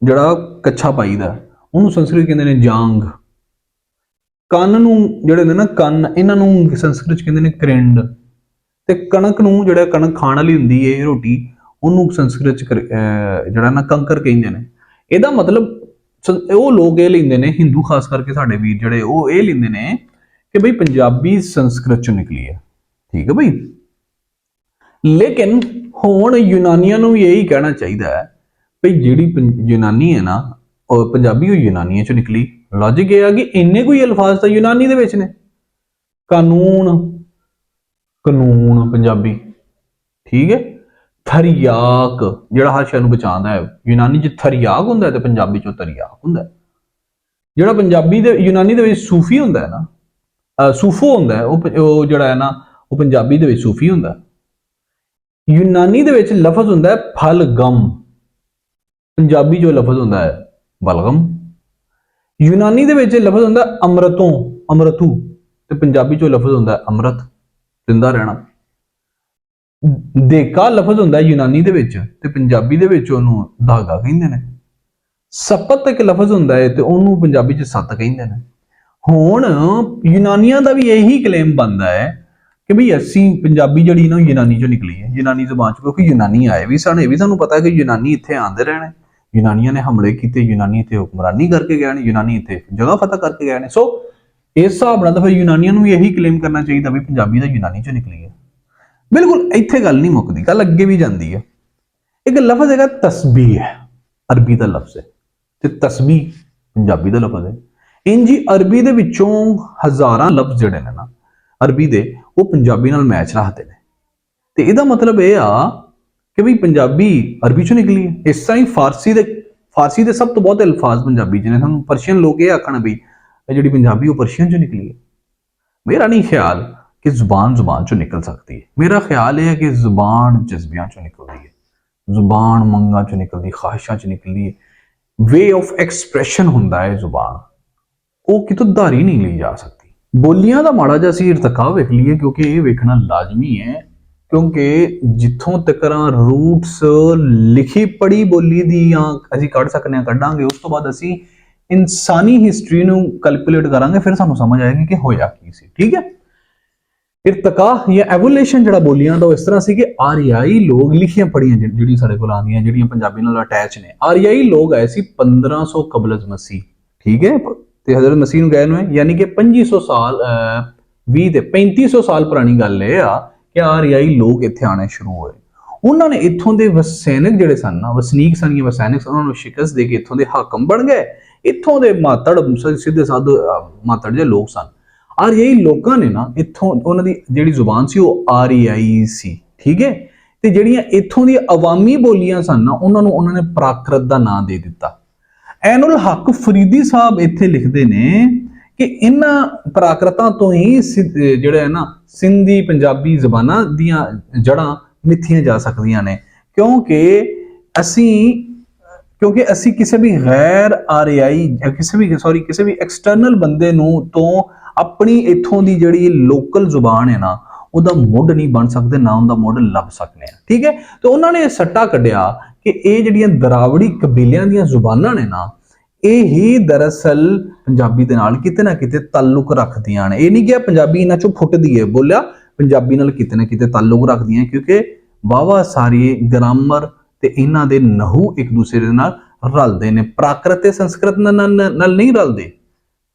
ਜਿਹੜਾ ਕੱਛਾ ਪਾਈਦਾ, ਉਹਨੂੰ ਸੰਸਕ੍ਰਿਤ ਕਹਿੰਦੇ ਨੇ ਜਾਂਗ। ਕੰਨ ਨੂੰ ਜਿਹੜੇ ਨੇ ਨਾ ਕੰਨ, ਇਹਨਾਂ ਨੂੰ ਸੰਸਕ੍ਰਿਤ 'ਚ ਕਹਿੰਦੇ ਨੇ ਕਰਿੰਡ। ਤੇ ਕਣਕ ਨੂੰ, ਜਿਹੜਾ ਕਣਕ ਖਾਣ ਵਾਲੀ ਹੁੰਦੀ ਹੈ ਰੋਟੀ, ਉਹਨੂੰ ਸੰਸਕ੍ਰਿਤ 'ਚ ਜਿਹੜਾ ਨਾ ਕੰਕਰ ਕਹਿੰਦੇ ਨੇ। ਇਹਦਾ ਮਤਲਬ ਉਹ ਲੋਕ ਇਹ ਲੈਂਦੇ ਨੇ, ਹਿੰਦੂ ਖਾਸ ਕਰਕੇ ਸਾਡੇ ਵੀਰ ਜਿਹੜੇ, ਉਹ ਇਹ ਲੈਂਦੇ ਨੇ ਕਿ ਬਈ ਪੰਜਾਬੀ ਸੰਸਕ੍ਰਿਤ 'ਚੋਂ ਨਿਕਲੀ ਹੈ। ਠੀਕ ਹੈ ਬਈ। ਲੇਕਿਨ ਹੁਣ ਯੂਨਾਨੀਆਂ ਨੂੰ ਵੀ ਇਹੀ ਕਹਿਣਾ ਚਾਹੀਦਾ ਹੈ ਬਈ ਜਿਹੜੀ ਯੂਨਾਨੀ ਹੈ ਨਾ, ਉਹ ਪੰਜਾਬੀ ਉਹ ਯੂਨਾਨੀਆਂ 'ਚੋਂ ਨਿਕਲੀ। ਲੌਜਿਕ ਇਹ ਆ ਕਿ ਇੰਨੇ ਕੋਈ ਅਲਫਾਜ਼ ਤਾਂ ਯੂਨਾਨੀ ਦੇ ਵਿੱਚ ਨੇ। ਕਾਨੂੰਨ ਪੰਜਾਬੀ। ਠੀਕ ਹੈ। ਥਰਿਆਕ ਜਿਹੜਾ ਹਰ ਸ਼ੈ ਨੂੰ ਬਚਾਉਂਦਾ ਹੈ, ਯੂਨਾਨੀ 'ਚ ਥਰਿਆਕ ਹੁੰਦਾ ਹੈ ਤੇ ਪੰਜਾਬੀ 'ਚੋਂ ਤਰਿਆਕ ਹੁੰਦਾ ਹੈ। ਜਿਹੜਾ ਪੰਜਾਬੀ ਦੇ ਯੂਨਾਨੀ ਦੇ ਵਿੱਚ ਸੂਫੀ ਹੁੰਦਾ ਹੈ ਨਾ, ਸੂਫੋ ਹੁੰਦਾ ਹੈ, ਉਹ ਜਿਹੜਾ ਹੈ ਨਾ, ਉਹ ਪੰਜਾਬੀ ਦੇ ਵਿੱਚ ਸੂਫੀ ਹੁੰਦਾ। ਯੂਨਾਨੀ ਦੇ ਵਿੱਚ ਲਫ਼ਜ਼ ਹੁੰਦਾ ਹੈ ਫਲਗਮ, ਪੰਜਾਬੀ 'ਚੋਂ ਲਫ਼ਜ਼ ਹੁੰਦਾ ਹੈ ਬਲਗਮ। ਯੂਨਾਨੀ ਦੇ ਵਿੱਚ ਲਫ਼ਜ਼ ਹੁੰਦਾ ਅਮਰਤੂ, ਤੇ ਪੰਜਾਬੀ 'ਚੋਂ ਲਫ਼ਜ਼ ਹੁੰਦਾ ਹੈ ਅੰਮ੍ਰਿਤ, ਜ਼ਿੰਦਾ ਰਹਿਣਾ। ਦੇਕਾ ਲਫ਼ਜ਼ ਹੁੰਦਾ ਹੈ ਯੂਨਾਨੀ ਦੇ ਵਿੱਚ ਤੇ ਪੰਜਾਬੀ ਦੇ ਵਿੱਚ ਉਹਨੂੰ ਧਾਗਾ ਕਹਿੰਦੇ ਨੇ। ਸਪਤ ਇੱਕ ਲਫ਼ਜ਼ ਹੁੰਦਾ ਹੈ ਤੇ ਉਹਨੂੰ ਪੰਜਾਬੀ 'ਚ ਸੱਤ ਕਹਿੰਦੇ ਨੇ। ਹੁਣ ਯੂਨਾਨੀਆਂ ਦਾ ਵੀ ਇਹੀ ਕਲੇਮ ਬਣਦਾ ਹੈ ਕਿ ਬਈ ਅਸੀਂ ਪੰਜਾਬੀ ਜਿਹੜੀ ਨਾ ਯੂਨਾਨੀ 'ਚੋਂ ਨਿਕਲੀ ਹੈ, ਯੂਨਾਨੀ ਜ਼ੁਬਾਨ 'ਚ, ਕਿਉਂਕਿ ਯੂਨਾਨੀ ਆਏ ਵੀ ਸਨ। ਇਹ ਵੀ ਸਾਨੂੰ ਪਤਾ ਹੈ ਕਿ ਯੂਨਾਨੀ ਇੱਥੇ ਆਉਂਦੇ ਰਹੇ ਨੇ, ਯੂਨਾਨੀਆਂ ਨੇ ਹਮਲੇ ਕੀਤੇ, ਯੂਨਾਨੀ ਇੱਥੇ ਹੁਕਮਰਾਨੀ ਕਰਕੇ ਗਏ ਨੇ, ਯੂਨਾਨੀ ਇੱਥੇ ਜਗ੍ਹਾ ਫਤਿਹ ਕਰਕੇ ਗਏ ਨੇ। ਸੋ ਇਸ ਹਿਸਾਬ ਨਾਲ ਤਾਂ ਫਿਰ ਯੂਨਾਨੀਆਂ ਨੂੰ ਵੀ ਇਹੀ ਕਲੇਮ ਕਰਨਾ ਚਾਹੀਦਾ ਵੀ ਪੰਜਾਬੀ ਦਾ ਯੂਨਾਨੀ 'ਚੋਂ ਨਿਕਲੀ ਹੈ। ਬਿਲਕੁਲ ਇੱਥੇ ਗੱਲ ਨਹੀਂ ਮੁੱਕਦੀ, ਗੱਲ ਅੱਗੇ ਵੀ ਜਾਂਦੀ ਹੈ। ਇੱਕ ਲਫ਼ਜ਼ ਹੈਗਾ ਤਸਬੀਹ, ਅਰਬੀ ਦਾ ਲਫ਼ਜ਼ ਹੈ, ਤੇ ਤਸਬੀਹ ਪੰਜਾਬੀ ਦਾ ਲਫ਼ਜ਼ ਹੈ। ਇੰਝ ਹੀ ਅਰਬੀ ਦੇ ਵਿੱਚੋਂ ਹਜ਼ਾਰਾਂ ਲਫ਼ਜ਼ ਜਿਹੜੇ ਨੇ ਨਾ ਅਰਬੀ ਦੇ, ਉਹ ਪੰਜਾਬੀ ਨਾਲ ਮੈਚ ਰੱਖਦੇ ਨੇ। ਤੇ ਇਹਦਾ ਮਤਲਬ ਇਹ ਆ ਕਿ ਵੀ ਪੰਜਾਬੀ ਅਰਬੀ 'ਚੋਂ ਨਿਕਲੀ ਹੈ। ਇਸ ਤਰ੍ਹਾਂ ਹੀ ਫਾਰਸੀ ਦੇ ਸਭ ਤੋਂ ਬਹੁਤ ਅਲਫਾਜ਼ ਪੰਜਾਬੀ 'ਚ ਨੇ। ਸਾਨੂੰ ਪਰਸ਼ੀਅਨ ਲੋਕ ਇਹ ਆਖਣ ਵੀ ਜਿਹੜੀ ਪੰਜਾਬੀ ਉਹ ਪਰਸ਼ੀਅਨ 'ਚੋਂ ਨਿਕਲੀ ਹੈ। ਮੇਰਾ ਨਹੀਂ ਖਿਆਲ ਕਿ ਜ਼ੁਬਾਨ 'ਚੋਂ ਨਿਕਲ ਸਕਦੀ ਹੈ। ਮੇਰਾ ਖਿਆਲ ਇਹ ਹੈ ਕਿ ਜ਼ੁਬਾਨ ਜਜ਼ਬਿਆਂ 'ਚੋਂ ਨਿਕਲਦੀ ਹੈ, ਜ਼ੁਬਾਨ ਮੰਗਾਂ 'ਚੋਂ ਨਿਕਲਦੀ, ਖਾਹਿਸ਼ਾਂ 'ਚ ਨਿਕਲਦੀ ਹੈ। ਵੇ ਆਫ ਐਕਸਪ੍ਰੈਸ਼ਨ ਹੁੰਦਾ ਹੈ ਜ਼ੁਬਾਨ, ਉਹ ਕਿਤੋਂ ਧਾਰੀ ਨਹੀਂ ਲਈ ਜਾ ਸਕਦੀ। ਬੋਲੀਆਂ ਦਾ ਮਾੜਾ ਜਿਹਾ ਅਸੀਂ ਇਰਤਕਾ ਵੇਖ ਲਈਏ, ਕਿਉਂਕਿ ਇਹ ਵੇਖਣਾ ਲਾਜ਼ਮੀ ਹੈ, ਕਿਉਂਕਿ ਜਿੱਥੋਂ ਤੱਕ ਰੂਟਸ ਲਿਖੀ ਪੜੀ ਬੋਲੀ ਦੀਆਂ ਅਸੀਂ ਕੱਢ ਸਕਦੇ ਹਾਂ ਕੱਢਾਂਗੇ, ਉਸ ਤੋਂ ਬਾਅਦ ਅਸੀਂ ਇਨਸਾਨੀ ਹਿਸਟਰੀ ਨੂੰ ਕੈਲਕੂਲੇਟ ਕਰਾਂਗੇ, ਫਿਰ ਸਾਨੂੰ ਸਮਝ ਆਏਗੀ ਕਿ ਹੋਇਆ ਕੀ ਸੀ। ਠੀਕ ਹੈ। ਇਰਤਕਾ ਜਾਂ ਐਵੋਲੂਸ਼ਨ ਜਿਹੜਾ ਬੋਲੀਆਂ ਦਾ, ਇਸ ਤਰ੍ਹਾਂ ਸੀ ਕਿ ਆਰੀਆਈ ਲੋਕ, ਲਿਖੀਆਂ ਪੜੀਆਂ ਜਿਹੜੀ ਸਾਡੇ ਕੋਲ ਆਉਂਦੀਆਂ, ਜਿਹੜੀਆਂ ਪੰਜਾਬੀ ਨਾਲ ਅਟੈਚ ਨੇ, ਆਰੀਆਈ ਲੋਕ ਆਏ ਸੀ 1500 ਕਬਲ ਮਸੀਹ। ਠੀਕ ਹੈ। ਤੇ ਹਜ਼ਰਤ ਮਸੀਹ ਨੂੰ ਗਏ ਨੂੰ, ਯਾਨੀ ਕਿ 2500 ਸਾਲ 3500 ਸਾਲ ਪੁਰਾਣੀ ਗੱਲ ਇਹ ਆ ਕਿ ਆਰੀਆਈ ਲੋਕ ਇੱਥੇ ਆਣੇ ਸ਼ੁਰੂ ਹੋਏ। ਉਹਨਾਂ ਨੇ ਇੱਥੋਂ ਦੇ ਵਸੈਨਿਕ ਜਿਹੜੇ ਸਨ ਨਾ, ਵਸਨੀਕ ਸਨ ਜਾਂ ਵਸੈਨਿਕ, ਉਹਨਾਂ ਨੂੰ ਸ਼ਿਕਸਤ ਦੇ ਕੇ ਇੱਥੋਂ ਦੇ ਹਾਕਮ ਬਣ ਗਏ। ਇੱਥੋਂ ਦੇ ਮਾਤੜ ਸਿੱਧੇ ਸਾਧੂ ਮਾਤੜ ਜਿਹੇ ਲੋਕ ਸਨ। ਆਰੀਆਈ ਲੋਕਾਂ ਨੇ ਨਾ ਇੱਥੋਂ ਉਹਨਾਂ ਦੀ ਜਿਹੜੀ ਜ਼ੁਬਾਨ ਸੀ ਉਹ ਆਰੀਆਈ ਸੀ, ਠੀਕ ਹੈ। ਤੇ ਜਿਹੜੀਆਂ ਇੱਥੋਂ ਦੀਆਂ ਅਵਾਮੀ ਬੋਲੀਆਂ ਸਨ ਨਾ, ਉਹਨਾਂ ਨੇ ਪ੍ਰਾਕ੍ਰਿਤ ਦਾ ਨਾਂ ਦੇ ਦਿੱਤਾ। ਐਨੂਲ ਹੱਕ ਫਰੀਦੀ ਸਾਹਿਬ ਇੱਥੇ ਲਿਖਦੇ ਨੇ ਕਿ ਇਹਨਾਂ ਪ੍ਰਾਕ੍ਰਿਤਾਂ ਤੋਂ ਹੀ ਜਿਹੜਾ ਹੈ ਨਾ ਸਿੰਧੀ ਪੰਜਾਬੀ ਜ਼ਬਾਨਾਂ ਦੀਆਂ ਜੜ੍ਹਾਂ ਮਿੱਥੀਆਂ ਜਾ ਸਕਦੀਆਂ ਨੇ, ਕਿਉਂਕਿ ਅਸੀਂ ਕਿਸੇ ਵੀ ਗੈਰ ਆਰੀਆਈ ਕਿਸੇ ਵੀ ਐਕਸਟਰਨਲ ਬੰਦੇ ਨੂੰ ਤੋਂ ਆਪਣੀ ਇੱਥੋਂ ਦੀ ਜਿਹੜੀ ਲੋਕਲ ਜ਼ੁਬਾਨ ਹੈ ਨਾ ਉਹਦਾ ਮੁੱਢ ਨਹੀਂ ਬਣ ਸਕਦੇ, ਨਾ ਉਹਦਾ ਮੁੱਢ ਲੱਭ ਸਕਦੇ ਆ, ਠੀਕ ਹੈ। ਤੇ ਉਹਨਾਂ ਨੇ ਸੱਟਾ ਕੱਢਿਆ ਕਿ ਇਹ ਜਿਹੜੀਆਂ ਦਰਾਵੜੀ ਕਬੀਲਿਆਂ ਦੀਆਂ ਜ਼ੁਬਾਨਾਂ ਨੇ ਨਾ, ਇਹ ਹੀ ਦਰਅਸਲ ਪੰਜਾਬੀ ਦੇ ਨਾਲ ਕਿਤੇ ਨਾ ਕਿਤੇ ਤਾਲੁਕ ਰੱਖਦੀਆਂ ਨੇ। ਇਹ ਨਹੀਂ ਕਿ ਪੰਜਾਬੀ ਇਹਨਾਂ ਚੋਂ ਫੁੱਟਦੀ ਹੈ, ਬੋਲਿਆ ਪੰਜਾਬੀ ਨਾਲ ਕਿਤੇ ਨਾ ਕਿਤੇ ਤਾਲੁਕ ਰੱਖਦੀਆਂ, ਕਿਉਂਕਿ ਵਾਵਾ ਸਾਰੀ ਗ੍ਰਾਮਰ ਤੇ ਇਹਨਾਂ ਦੇ ਨਹੂ ਇੱਕ ਦੂਸਰੇ ਦੇ ਨਾਲ ਰਲਦੇ ਨੇ। ਪ੍ਰਾਕ੍ਰਿਤ ਤੇ ਸੰਸਕ੍ਰਿਤ ਨਾਲ ਨਹੀਂ ਰਲਦੇ,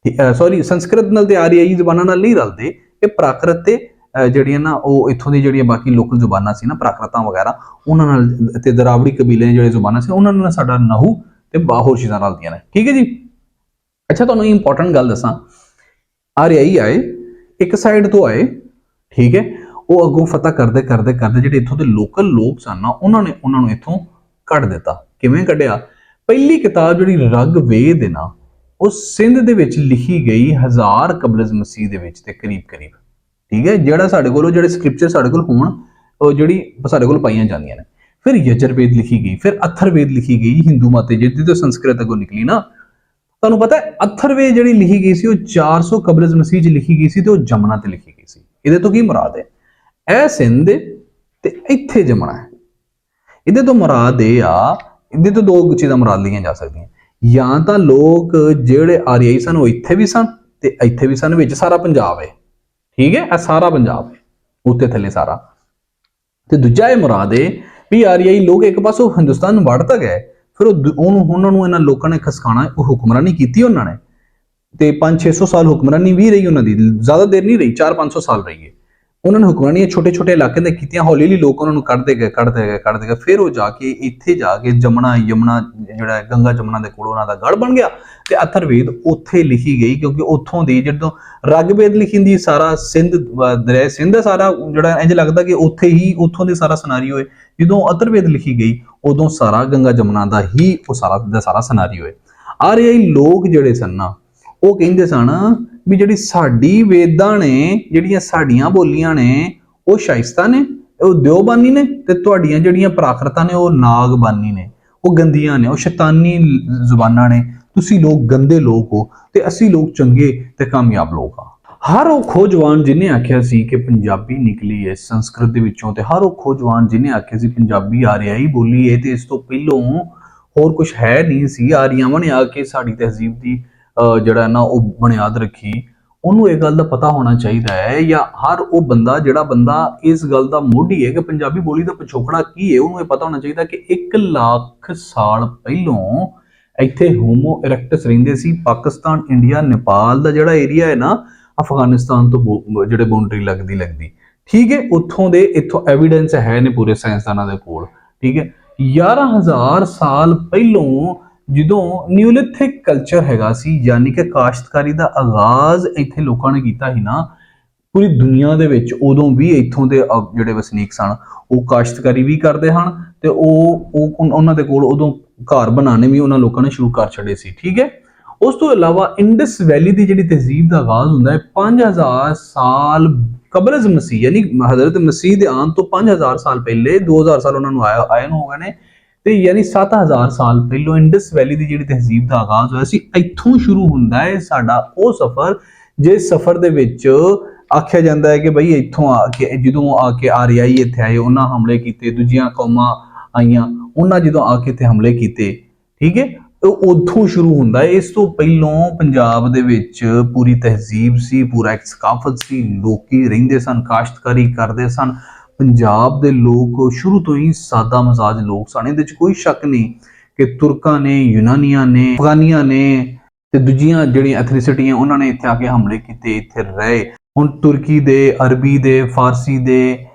ਸੰਸਕ੍ਰਿਤ ਨਾਲ ਤੇ ਆਰੀਆਈ ਜ਼ਬਾਨਾਂ ਨਾਲ ਨਹੀਂ ਰਲਦੇ। ਇਹ ਪ੍ਰਾਕ੍ਰਿਤ ਤੇ ਜਿਹੜੀਆਂ ਨਾ ਉਹ ਇੱਥੋਂ ਦੀ ਜਿਹੜੀਆਂ ਬਾਕੀ ਲੋਕਲ ਜ਼ੁਬਾਨਾਂ ਸੀ ਨਾ, ਪ੍ਰਾਕ੍ਰਿਤਾਂ ਵਗੈਰਾ, ਉਹਨਾਂ ਨਾਲ ਤੇ ਦਰਾਵੜੀ ਕਬੀਲੇ ਜਿਹੜੇ ਜ਼ੁਬਾਨਾਂ ਸੀ ਉਹਨਾਂ ਨਾਲ ਸਾਡਾ ਨਹੂ ਤੇ ਹੋਰ ਚੀਜ਼ਾਂ ਰਲਦੀਆਂ ਨੇ, ਠੀਕ ਹੈ ਜੀ। ਅੱਛਾ, ਤੁਹਾਨੂੰ ਇੰਪੋਰਟੈਂਟ ਗੱਲ ਦੱਸਾਂ, ਆਰੀਆਈ ਆਏ ਇੱਕ ਸਾਈਡ ਤੋਂ ਆਏ, ਠੀਕ ਹੈ। ਉਹ ਅੱਗੋਂ ਫਤਹ ਕਰਦੇ ਜਿਹੜੇ ਇੱਥੋਂ ਦੇ ਲੋਕਲ ਲੋਕ ਸਨ ਨਾ, ਉਹਨਾਂ ਨੂੰ ਇੱਥੋਂ ਕੱਢ ਦਿੱਤਾ। ਕਿਵੇਂ ਕੱਢਿਆ? ਪਹਿਲੀ ਕਿਤਾਬ ਜਿਹੜੀ ਰਗਵੇਦ ਹੈ ਨਾ, ਉਹ ਸਿੰਧ ਦੇ ਵਿੱਚ ਲਿਖੀ ਗਈ 1000 ਕਬਲ ਮਸੀਹ ਦੇ ਵਿੱਚ ਤੇ ਕਰੀਬ, ਠੀਕ ਹੈ। ਜਿਹੜਾ ਸਾਡੇ ਕੋਲ ਜਿਹੜੇ ਸਕ੍ਰਿਪਚਰ ਸਾਡੇ ਕੋਲ ਹੋਣ, ਉਹ ਜਿਹੜੀ ਸਾਡੇ ਕੋਲ ਪਾਈਆਂ ਜਾਂਦੀਆਂ ਨੇ। ਫਿਰ ਯਜੁਰਵੇਦ ਲਿਖੀ ਗਈ, ਫਿਰ ਅਥਰਵੇਦ ਲਿਖੀ ਗਈ ਹਿੰਦੂ ਮਤ ਜਿਹਦੀ ਤੋਂ ਸੰਸਕ੍ਰਿਤ ਅੱਗੋਂ ਨਿਕਲੀ ਨਾ। ਤੁਹਾਨੂੰ ਪਤਾ ਹੈ ਅਥਰਵੇਦ ਜਿਹੜੀ ਲਿਖੀ ਗਈ ਸੀ ਉਹ 400 ਕਬਲ ਮਸੀਹ 'ਚ ਲਿਖੀ ਗਈ ਸੀ ਤੇ ਉਹ ਜਮਨਾ ਤੇ ਲਿਖੀ ਗਈ ਸੀ। ਇਹਦੇ ਤੋਂ ਕੀ ਮੁਰਾਦ ਹੈ? ਇਹ ਸਿੰਧ ਤੇ ਇੱਥੇ ਜਮਨਾ ਹੈ। ਇਹਦੇ ਤੋਂ ਮੁਰਾਦ ਇਹ ਆ, ਇਹਦੇ ਤੋਂ ਦੋ ਚੀਜ਼ਾਂ ਮੁਰਾਦ ਲਈਆਂ ਜਾ ਸਕਦੀਆਂ। ਜਾਂ ਤਾਂ ਲੋਕ ਜਿਹੜੇ ਆਰੀਆਈ ਸਨ ਉਹ ਇੱਥੇ ਵੀ ਸਨ ਤੇ ਇੱਥੇ ਵੀ ਸਨ, ਵਿੱਚ ਸਾਰਾ ਪੰਜਾਬ ਹੈ, ਠੀਕ ਹੈ। ਇਹ ਸਾਰਾ ਪੰਜਾਬ ਹੈ, ਉੱਤੇ ਥੱਲੇ ਸਾਰਾ। ਤੇ ਦੂਜਾ ਇਹ ਮੁਰਾਦ ਹੈ ਵੀ ਆਰੀਆਈ ਲੋਕ ਇੱਕ ਪਾਸੋਂ ਹਿੰਦੁਸਤਾਨ ਨੂੰ ਵੜ ਤਾਂ ਗਏ, ਫਿਰ ਉਹਨਾਂ ਨੂੰ ਇਹਨਾਂ ਲੋਕਾਂ ਨੇ ਖਸਕਾਣਾ, ਉਹ ਹੁਕਮਰਾਨੀ ਕੀਤੀ ਉਹਨਾਂ ਨੇ, ਤੇ 500-600 ਸਾਲ ਹੁਕਮਰਾਨੀ ਵੀ ਰਹੀ ਉਹਨਾਂ ਦੀ, ਜ਼ਿਆਦਾ ਦੇਰ ਨਹੀਂ ਰਹੀ, 400-500 ਸਾਲ ਰਹੀ ਹੈ। ਉਹਨਾਂ ਨੇ ਹੁਕਮਰਾਨੀ ਛੋਟੇ ਇਲਾਕੇ ਦੇ ਕੀਤੀਆਂ, ਹੌਲੀ ਲੋਕ ਉਹਨਾਂ ਨੂੰ ਕੱਢਦੇ ਗਏ। ਫਿਰ ਉਹ ਜਾ ਕੇ ਇੱਥੇ ਜਾ ਕੇ ਯਮਨਾ ਜਿਹੜਾ ਗੰਗਾ ਜਮਨਾ ਦੇ ਕੋਲ ਉਹਨਾਂ ਦਾ ਗੜ ਬਣ ਗਿਆ। ਤੇ ਅਥਰਵੇਦ ਉੱਥੇ ਲਿਖੀ ਗਈ, ਕਿਉਂਕਿ ਉੱਥੋਂ ਦੀ ਜਦੋਂ ਰਗਵੇਦ ਲਿਖੀ ਸਾਰਾ ਸਿੰਧ ਦਰਿਆ ਸਿੰਧ ਦਾ ਸਾਰਾ ਜਿਹੜਾ ਇੰਜ ਲੱਗਦਾ ਕਿ ਉੱਥੋਂ ਦੇ ਸਾਰਾ ਸਿਨਾਰੀਓ ਹੈ। ਜਦੋਂ ਅਥਰਵੇਦ ਲਿਖੀ ਗਈ ਉਦੋਂ ਸਾਰਾ ਗੰਗਾ ਜਮਨਾ ਦਾ ਹੀ ਉਹ ਸਾਰਾ ਸਿਨਾਰੀਓ ਹੈ। ਆਰੀਆਈ ਲੋਕ ਜਿਹੜੇ ਸਨ ਨਾ, ਉਹ ਕਹਿੰਦੇ ਸਨ ਵੀ ਜਿਹੜੀ ਸਾਡੀ ਵੇਦਾਂ ਨੇ, ਜਿਹੜੀਆਂ ਸਾਡੀਆਂ ਬੋਲੀਆਂ ਨੇ, ਉਹ ਸ਼ਾਇਸਤਾ ਨੇ, ਉਹ ਦਿਓਬਾਨੀ ਨੇ, ਤੇ ਤੁਹਾਡੀਆਂ ਜਿਹੜੀਆਂ ਪ੍ਰਾਕ੍ਰਿਤਾਂ ਨੇ ਉਹ ਨਾਗਬਾਨੀ ਨੇ, ਉਹ ਗੰਦੀਆਂ ਨੇ, ਉਹ ਸ਼ੈਤਾਨੀ ਜ਼ੁਬਾਨਾਂ ਨੇ। ਤੁਸੀਂ ਲੋਕ ਗੰਦੇ ਲੋਕ ਹੋ ਤੇ ਅਸੀਂ ਲੋਕ ਚੰਗੇ ਤੇ ਕਾਮਯਾਬ ਲੋਕ ਆ। ਹਰ ਉਹ ਖੋਜਵਾਨ ਜਿਹਨੇ ਆਖਿਆ ਸੀ ਕਿ ਪੰਜਾਬੀ ਨਿਕਲੀ ਹੈ ਸੰਸਕ੍ਰਿਤ ਦੇ ਵਿੱਚੋਂ, ਤੇ ਹਰ ਉਹ ਖੋਜਵਾਨ ਜਿਹਨੇ ਆਖਿਆ ਸੀ ਪੰਜਾਬੀ ਆਰੀਆਈ ਬੋਲੀ ਹੈ ਤੇ ਇਸ ਤੋਂ ਪਹਿਲੋਂ ਹੋਰ ਕੁਝ ਹੈ ਨਹੀਂ ਸੀ, ਆਰੀਆਵਾਂ ਨੇ ਆ ਕੇ ਸਾਡੀ ਤਹਿਜ਼ੀਬ ਦੀ ਜਿਹੜਾ ਨਾ ਉਹ ਬੁਨਿਆਦ ਰੱਖੀ, ਉਹਨੂੰ ਇਹ ਗੱਲ ਦਾ ਪਤਾ ਹੋਣਾ ਚਾਹੀਦਾ ਹੈ। ਜਾਂ ਹਰ ਉਹ ਬੰਦਾ ਜਿਹੜਾ ਬੰਦਾ ਇਸ ਗੱਲ ਦਾ ਮੋਢੀ ਹੈ ਕਿ ਪੰਜਾਬੀ ਬੋਲੀ ਦਾ ਪਿਛੋਕੜਾ ਕੀ ਹੈ, ਉਹਨੂੰ ਇਹ ਪਤਾ ਹੋਣਾ ਚਾਹੀਦਾ ਕਿ 1 ਲੱਖ ਸਾਲ ਪਹਿਲੋਂ ਇੱਥੇ ਹੋਮੋ ਇਰੈਕਟਸ ਰਹਿੰਦੇ ਸੀ। ਪਾਕਿਸਤਾਨ, ਇੰਡੀਆ, ਨੇਪਾਲ ਦਾ ਜਿਹੜਾ ਏਰੀਆ ਹੈ ਨਾ, ਅਫਗਾਨਿਸਤਾਨ ਤੋਂ ਜਿਹੜੇ ਬਾਉਂਡਰੀ ਲੱਗਦੀ, ਠੀਕ ਹੈ, ਇੱਥੋਂ ਐਵੀਡੈਂਸ ਹੈ ਨੇ ਪੂਰੇ ਸਾਇੰਸਦਾਨਾਂ ਦੇ ਕੋਲ, ਠੀਕ ਹੈ। 11000 ਸਾਲ ਪਹਿਲੋਂ ਜਦੋਂ ਨਿਓਲਿਥਿਕ ਕਲਚਰ ਹੈਗਾ ਸੀ, ਯਾਨੀ ਕਿ ਕਾਸ਼ਤਕਾਰੀ ਦਾ ਆਗਾਜ਼ ਇੱਥੇ ਲੋਕਾਂ ਨੇ ਕੀਤਾ ਸੀ ਨਾ ਪੂਰੀ ਦੁਨੀਆ ਦੇ ਵਿੱਚ, ਉਦੋਂ ਵੀ ਇੱਥੋਂ ਦੇ ਜਿਹੜੇ ਵਸਨੀਕ ਸਨ ਉਹ ਕਾਸ਼ਤਕਾਰੀ ਵੀ ਕਰਦੇ ਹਨ ਤੇ ਉਹਨਾਂ ਦੇ ਕੋਲ ਉਦੋਂ ਘਰ ਬਣਾਉਣੇ ਵੀ ਉਹਨਾਂ ਲੋਕਾਂ ਨੇ ਸ਼ੁਰੂ ਕਰ ਛੱਡੇ ਸੀ, ਠੀਕ ਹੈ। ਉਸ ਤੋਂ ਇਲਾਵਾ ਇੰਡਸ ਵੈਲੀ ਦੀ ਜਿਹੜੀ ਤਹਿਜ਼ੀਬ ਦਾ ਆਗਾਜ਼ ਹੁੰਦਾ ਹੈ 5000 ਸਾਲ ਕਬਲ ਮਸੀਹ, ਯਾਨੀ ਹਜ਼ਰਤ ਮਸੀਹ ਦੇ ਆਉਣ ਤੋਂ 5000 ਸਾਲ ਪਹਿਲੇ, 2000 ਸਾਲ ਉਹਨਾਂ ਨੂੰ ਆਏ ਨੂੰ ਹੋ ਗਏ ਨੇ, ਤੇ ਯਾਨੀ 7000 ਸਾਲ ਪਹਿਲੋਂ ਇੰਡਸ ਵੈਲੀ ਦੀ ਜਿਹੜੀ ਤਹਿਜ਼ੀਬ ਦਾ ਆਗਾਜ਼ ਹੋਇਆ ਸੀ। ਇੱਥੋਂ ਸ਼ੁਰੂ ਹੁੰਦਾ ਹੈ ਸਾਡਾ ਉਹ ਸਫ਼ਰ, ਜਿਸ ਸਫ਼ਰ ਦੇ ਵਿੱਚ ਆਖਿਆ ਜਾਂਦਾ ਹੈ ਕਿ ਬਈ ਇੱਥੋਂ ਆ ਕੇ ਜਦੋਂ ਆ ਕੇ ਆਰੀਆਈ ਇੱਥੇ ਆਏ, ਉਹਨਾਂ ਹਮਲੇ ਕੀਤੇ, ਦੂਜੀਆਂ ਕੌਮਾਂ ਆਈਆਂ, ਉਹਨਾਂ ਜਦੋਂ ਆ ਕੇ ਇੱਥੇ ਹਮਲੇ ਕੀਤੇ, ਠੀਕ ਹੈ, ਉੱਥੋਂ ਸ਼ੁਰੂ ਹੁੰਦਾ ਹੈ। ਇਸ ਤੋਂ ਪਹਿਲੋਂ ਪੰਜਾਬ ਦੇ ਵਿੱਚ ਪੂਰੀ ਤਹਿਜ਼ੀਬ ਸੀ, ਪੂਰਾ ਇੱਕ ਸਕਾਫਤ ਸੀ, ਲੋਕੀ ਰਹਿੰਦੇ ਸਨ, ਕਾਸ਼ਤਕਾਰੀ ਕਰਦੇ ਸਨ। ਪੰਜਾਬ ਦੇ ਲੋਕ ਸ਼ੁਰੂ ਤੋਂ ਹੀ ਸਾਦਾ ਮਜ਼ਾਜ ਲੋਕ ਸਨ, ਇਹਦੇ ਵਿੱਚ ਕੋਈ ਸ਼ੱਕ ਨਹੀਂ ਕਿ ਤੁਰਕਾਂ ਨੇ, ਯੂਨਾਨੀਆਂ ਨੇ, ਅਫਗਾਨੀਆਂ ਨੇ ਤੇ ਦੂਜੀਆਂ ਜਿਹੜੀਆਂ ਐਥਨੀਸਿਟੀਆਂ ਉਹਨਾਂ ਨੇ ਇੱਥੇ ਆ ਕੇ ਹਮਲੇ ਕੀਤੇ, ਇੱਥੇ ਰਹੇ। ਹੁਣ ਤੁਰਕੀ ਦੇ, ਅਰਬੀ ਦੇ, ਫਾਰਸੀ ਦੇ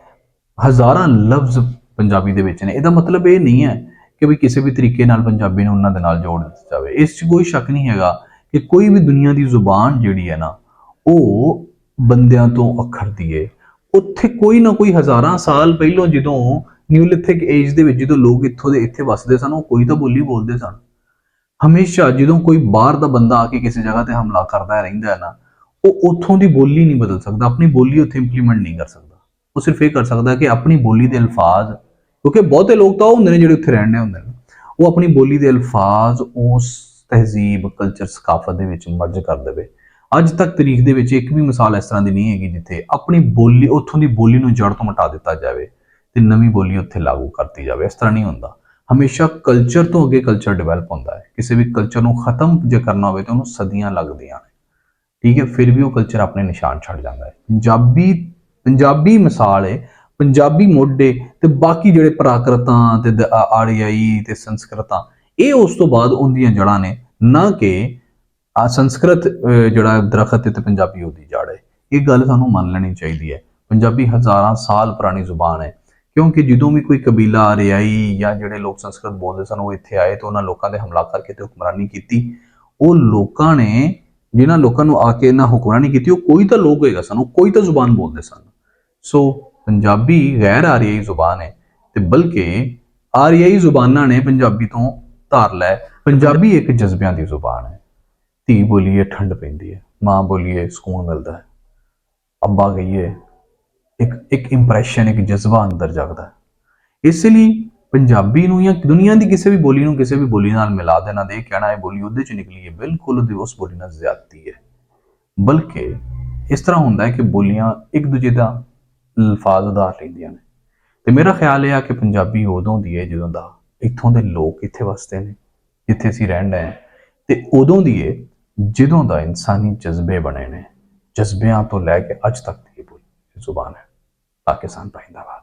ਹਜ਼ਾਰਾਂ ਲਫ਼ਜ਼ ਪੰਜਾਬੀ ਦੇ ਵਿੱਚ ਨੇ। ਇਹਦਾ ਮਤਲਬ ਇਹ ਨਹੀਂ ਹੈ ਕਿ ਵੀ ਕਿਸੇ ਵੀ ਤਰੀਕੇ ਨਾਲ ਪੰਜਾਬੀ ਨੂੰ ਉਹਨਾਂ ਦੇ ਨਾਲ ਜੋੜ ਦਿੱਤਾ ਜਾਵੇ। ਇਸ 'ਚ ਕੋਈ ਸ਼ੱਕ ਨਹੀਂ ਹੈਗਾ ਕਿ ਕੋਈ ਵੀ ਦੁਨੀਆ ਦੀ ਜ਼ੁਬਾਨ ਜਿਹੜੀ ਹੈ ਨਾ, ਉਹ ਬੰਦਿਆਂ ਤੋਂ ਅੱਖਰਦੀ ਏ। ਉੱਥੇ ਕੋਈ ਨਾ ਕੋਈ ਹਜ਼ਾਰਾਂ ਸਾਲ ਪਹਿਲਾਂ ਜਦੋਂ ਨਿਊਲਿਥਿਕ ਏਜ ਦੇ ਵਿੱਚ ਜਦੋਂ ਲੋਕ ਇੱਥੋਂ ਦੇ ਇੱਥੇ ਵਸਦੇ ਸਨ, ਉਹ ਕੋਈ ਤਾਂ ਬੋਲੀ ਬੋਲਦੇ ਸਨ। ਹਮੇਸ਼ਾ ਜਦੋਂ ਕੋਈ ਬਾਹਰ ਦਾ ਬੰਦਾ ਆ ਕੇ ਕਿਸੇ ਜਗ੍ਹਾ ਤੇ ਹਮਲਾ ਕਰਦਾ ਰਹਿੰਦਾ ਹੈ ਨਾ, ਉਹ ਉੱਥੋਂ ਦੀ ਬੋਲੀ ਨਹੀਂ ਬਦਲ ਸਕਦਾ, ਆਪਣੀ ਬੋਲੀ ਉੱਥੇ ਇੰਪਲੀਮੈਂਟ ਨਹੀਂ ਕਰ ਸਕਦਾ। ਉਹ ਸਿਰਫ ਇਹ ਕਰ ਸਕਦਾ ਕਿ ਆਪਣੀ ਬੋਲੀ ਦੇ ਅਲਫਾਜ਼, ਕਿਉਂਕਿ ਬਹੁਤੇ ਲੋਕ ਤਾਂ ਉਹ ਹੁੰਦੇ ਨੇ ਜਿਹੜੇ ਉੱਥੇ ਰਹਿੰਦੇ ਹੁੰਦੇ ਨੇ, ਉਹ ਆਪਣੀ ਬੋਲੀ ਦੇ ਅਲਫਾਜ਼ ਉਸ ਤਹਿਜ਼ੀਬ, ਕਲਚਰ, ਸਕਾਫਤ ਦੇ ਵਿੱਚ ਮਰਜ ਕਰ ਦੇਵੇ। ਅੱਜ ਤੱਕ ਤਾਰੀਖ ਦੇ ਵਿੱਚ ਇੱਕ ਵੀ ਮਿਸਾਲ ਇਸ ਤਰ੍ਹਾਂ ਦੀ ਨਹੀਂ ਹੈਗੀ ਜਿੱਥੇ ਆਪਣੀ ਬੋਲੀ, ਉੱਥੋਂ ਦੀ ਬੋਲੀ ਨੂੰ ਜੜ ਤੋਂ ਮਿਟਾ ਦਿੱਤਾ ਜਾਵੇ ਤੇ ਨਵੀਂ ਬੋਲੀ ਉੱਥੇ ਲਾਗੂ ਕਰਤੀ ਜਾਵੇ। ਇਸ ਤਰ੍ਹਾਂ ਨਹੀਂ ਹੁੰਦਾ। ਹਮੇਸ਼ਾ ਕਲਚਰ ਤੋਂ ਅੱਗੇ ਕਲਚਰ ਡਿਵੈਲਪ ਹੁੰਦਾ ਹੈ। ਕਿਸੇ ਵੀ ਕਲਚਰ ਨੂੰ ਖਤਮ ਜੇ ਕਰਨਾ ਹੋਵੇ ਤਾਂ ਉਹਨੂੰ ਸਦੀਆਂ ਲੱਗਦੀਆਂ ਨੇ, ਠੀਕ ਹੈ, ਫਿਰ ਵੀ ਉਹ ਕਲਚਰ ਆਪਣੇ ਨਿਸ਼ਾਨ ਛੱਡ ਜਾਂਦਾ ਹੈ। ਪੰਜਾਬੀ ਮਿਸਾਲ ਹੈ, ਪੰਜਾਬੀ ਮੋਢੇ ਤੇ ਬਾਕੀ ਜਿਹੜੇ ਪ੍ਰਾਕ੍ਰਿਤਾਂ ਤੇ ਆਰੀਆਈ ਤੇ ਸੰਸਕ੍ਰਿਤਾਂ, ਇਹ ਉਸ ਤੋਂ ਬਾਅਦ ਉਹਦੀਆਂ ਜੜ੍ਹਾਂ ਨੇ, ਨਾ ਕਿ ਸੰਸਕ੍ਰਿਤ ਜਿਹੜਾ ਦਰਖਤ ਤੇ ਪੰਜਾਬੀ ਉਹਦੀ ਜੜ ਹੈ। ਇਹ ਗੱਲ ਸਾਨੂੰ ਮੰਨ ਲੈਣੀ ਚਾਹੀਦੀ ਹੈ। ਪੰਜਾਬੀ ਹਜ਼ਾਰਾਂ ਸਾਲ ਪੁਰਾਣੀ ਜ਼ੁਬਾਨ ਹੈ, ਕਿਉਂਕਿ ਜਦੋਂ ਵੀ ਕੋਈ ਕਬੀਲਾ ਆਰੀਆਈ ਜਾਂ ਜਿਹੜੇ ਲੋਕ ਸੰਸਕ੍ਰਿਤ ਬੋਲਦੇ ਸਨ ਉਹ ਇੱਥੇ ਆਏ ਤੇ ਉਹਨਾਂ ਲੋਕਾਂ ਦੇ ਹਮਲਾ ਕਰਕੇ ਤੇ ਹੁਕਮਰਾਨੀ ਕੀਤੀ। ਉਹ ਲੋਕਾਂ ਨੇ, ਜਿਨ੍ਹਾਂ ਲੋਕਾਂ ਨੂੰ ਆ ਕੇ ਇਹਨਾਂ ਹੁਕਮਰਾਨੀ ਕੀਤੀ, ਉਹ ਕੋਈ ਤਾਂ ਲੋਕ ਹੋਏਗਾ ਸਨ, ਉਹ ਕੋਈ ਤਾਂ ਜ਼ੁਬਾਨ ਬੋਲਦੇ ਸਨ। ਸੋ ਪੰਜਾਬੀ ਗੈਰ ਆਰੀਆਈ ਜ਼ੁਬਾਨ ਹੈ ਤੇ ਬਲਕਿ ਆਰੀਆਈ ਜ਼ੁਬਾਨਾਂ ਨੇ ਪੰਜਾਬੀ ਤੋਂ ਧਾਰ ਲੈ। ਪੰਜਾਬੀ ਇੱਕ ਜਜ਼ਬਿਆਂ ਦੀ ਜ਼ੁਬਾਨ ਹੈ। ਧੀ ਬੋਲੀਏ ਠੰਡ ਪੈਂਦੀ ਹੈ, ਮਾਂ ਬੋਲੀਏ ਸਕੂਨ ਮਿਲਦਾ ਹੈ, ਅੱਬਾ ਕਹੀਏ ਇੱਕ ਇੰਪ੍ਰੈਸ਼ਨ, ਇੱਕ ਜਜ਼ਬਾ ਅੰਦਰ ਜਗਦਾ ਹੈ। ਇਸ ਲਈ ਪੰਜਾਬੀ ਨੂੰ ਜਾਂ ਦੁਨੀਆ ਦੀ ਕਿਸੇ ਵੀ ਬੋਲੀ ਨੂੰ ਕਿਸੇ ਵੀ ਬੋਲੀ ਨਾਲ ਮਿਲਾ ਦੇਣਾ ਤੇ ਇਹ ਕਹਿਣਾ ਇਹ ਬੋਲੀ ਉਹਦੇ 'ਚ ਨਿਕਲੀ ਹੈ, ਬਿਲਕੁਲ ਉਸ ਬੋਲੀ ਨਾਲ ਜ਼ਿਆਦਤੀ ਹੈ। ਬਲਕਿ ਇਸ ਤਰ੍ਹਾਂ ਹੁੰਦਾ ਹੈ ਕਿ ਬੋਲੀਆਂ ਇੱਕ ਦੂਜੇ ਦਾ ਅਲਫਾਜ਼ ਉਧਾਰ ਲੈਂਦੀਆਂ ਨੇ। ਤੇ ਮੇਰਾ ਖਿਆਲ ਇਹ ਆ ਕਿ ਪੰਜਾਬੀ ਉਦੋਂ ਦੀ ਹੈ ਜਦੋਂ ਦਾ ਇੱਥੋਂ ਦੇ ਲੋਕ ਇੱਥੇ ਵਸਦੇ ਨੇ, ਜਿੱਥੇ ਅਸੀਂ ਰਹਿਣ ਰਹੇ ਹਾਂ, ਤੇ ਉਦੋਂ ਦੀ ਹੈ ਜਦੋਂ ਦਾ ਇਨਸਾਨੀ ਜਜ਼ਬੇ ਬਣੇ ਨੇ। ਜਜ਼ਬਿਆਂ ਤੋਂ ਲੈ ਕੇ ਅੱਜ ਤੱਕ ਦੀ ਇਹ ਬੋਲੀ ਜ਼ੁਬਾਨ ਹੈ। ਪਾਕਿਸਤਾਨ ਜ਼ਿੰਦਾਬਾਦ।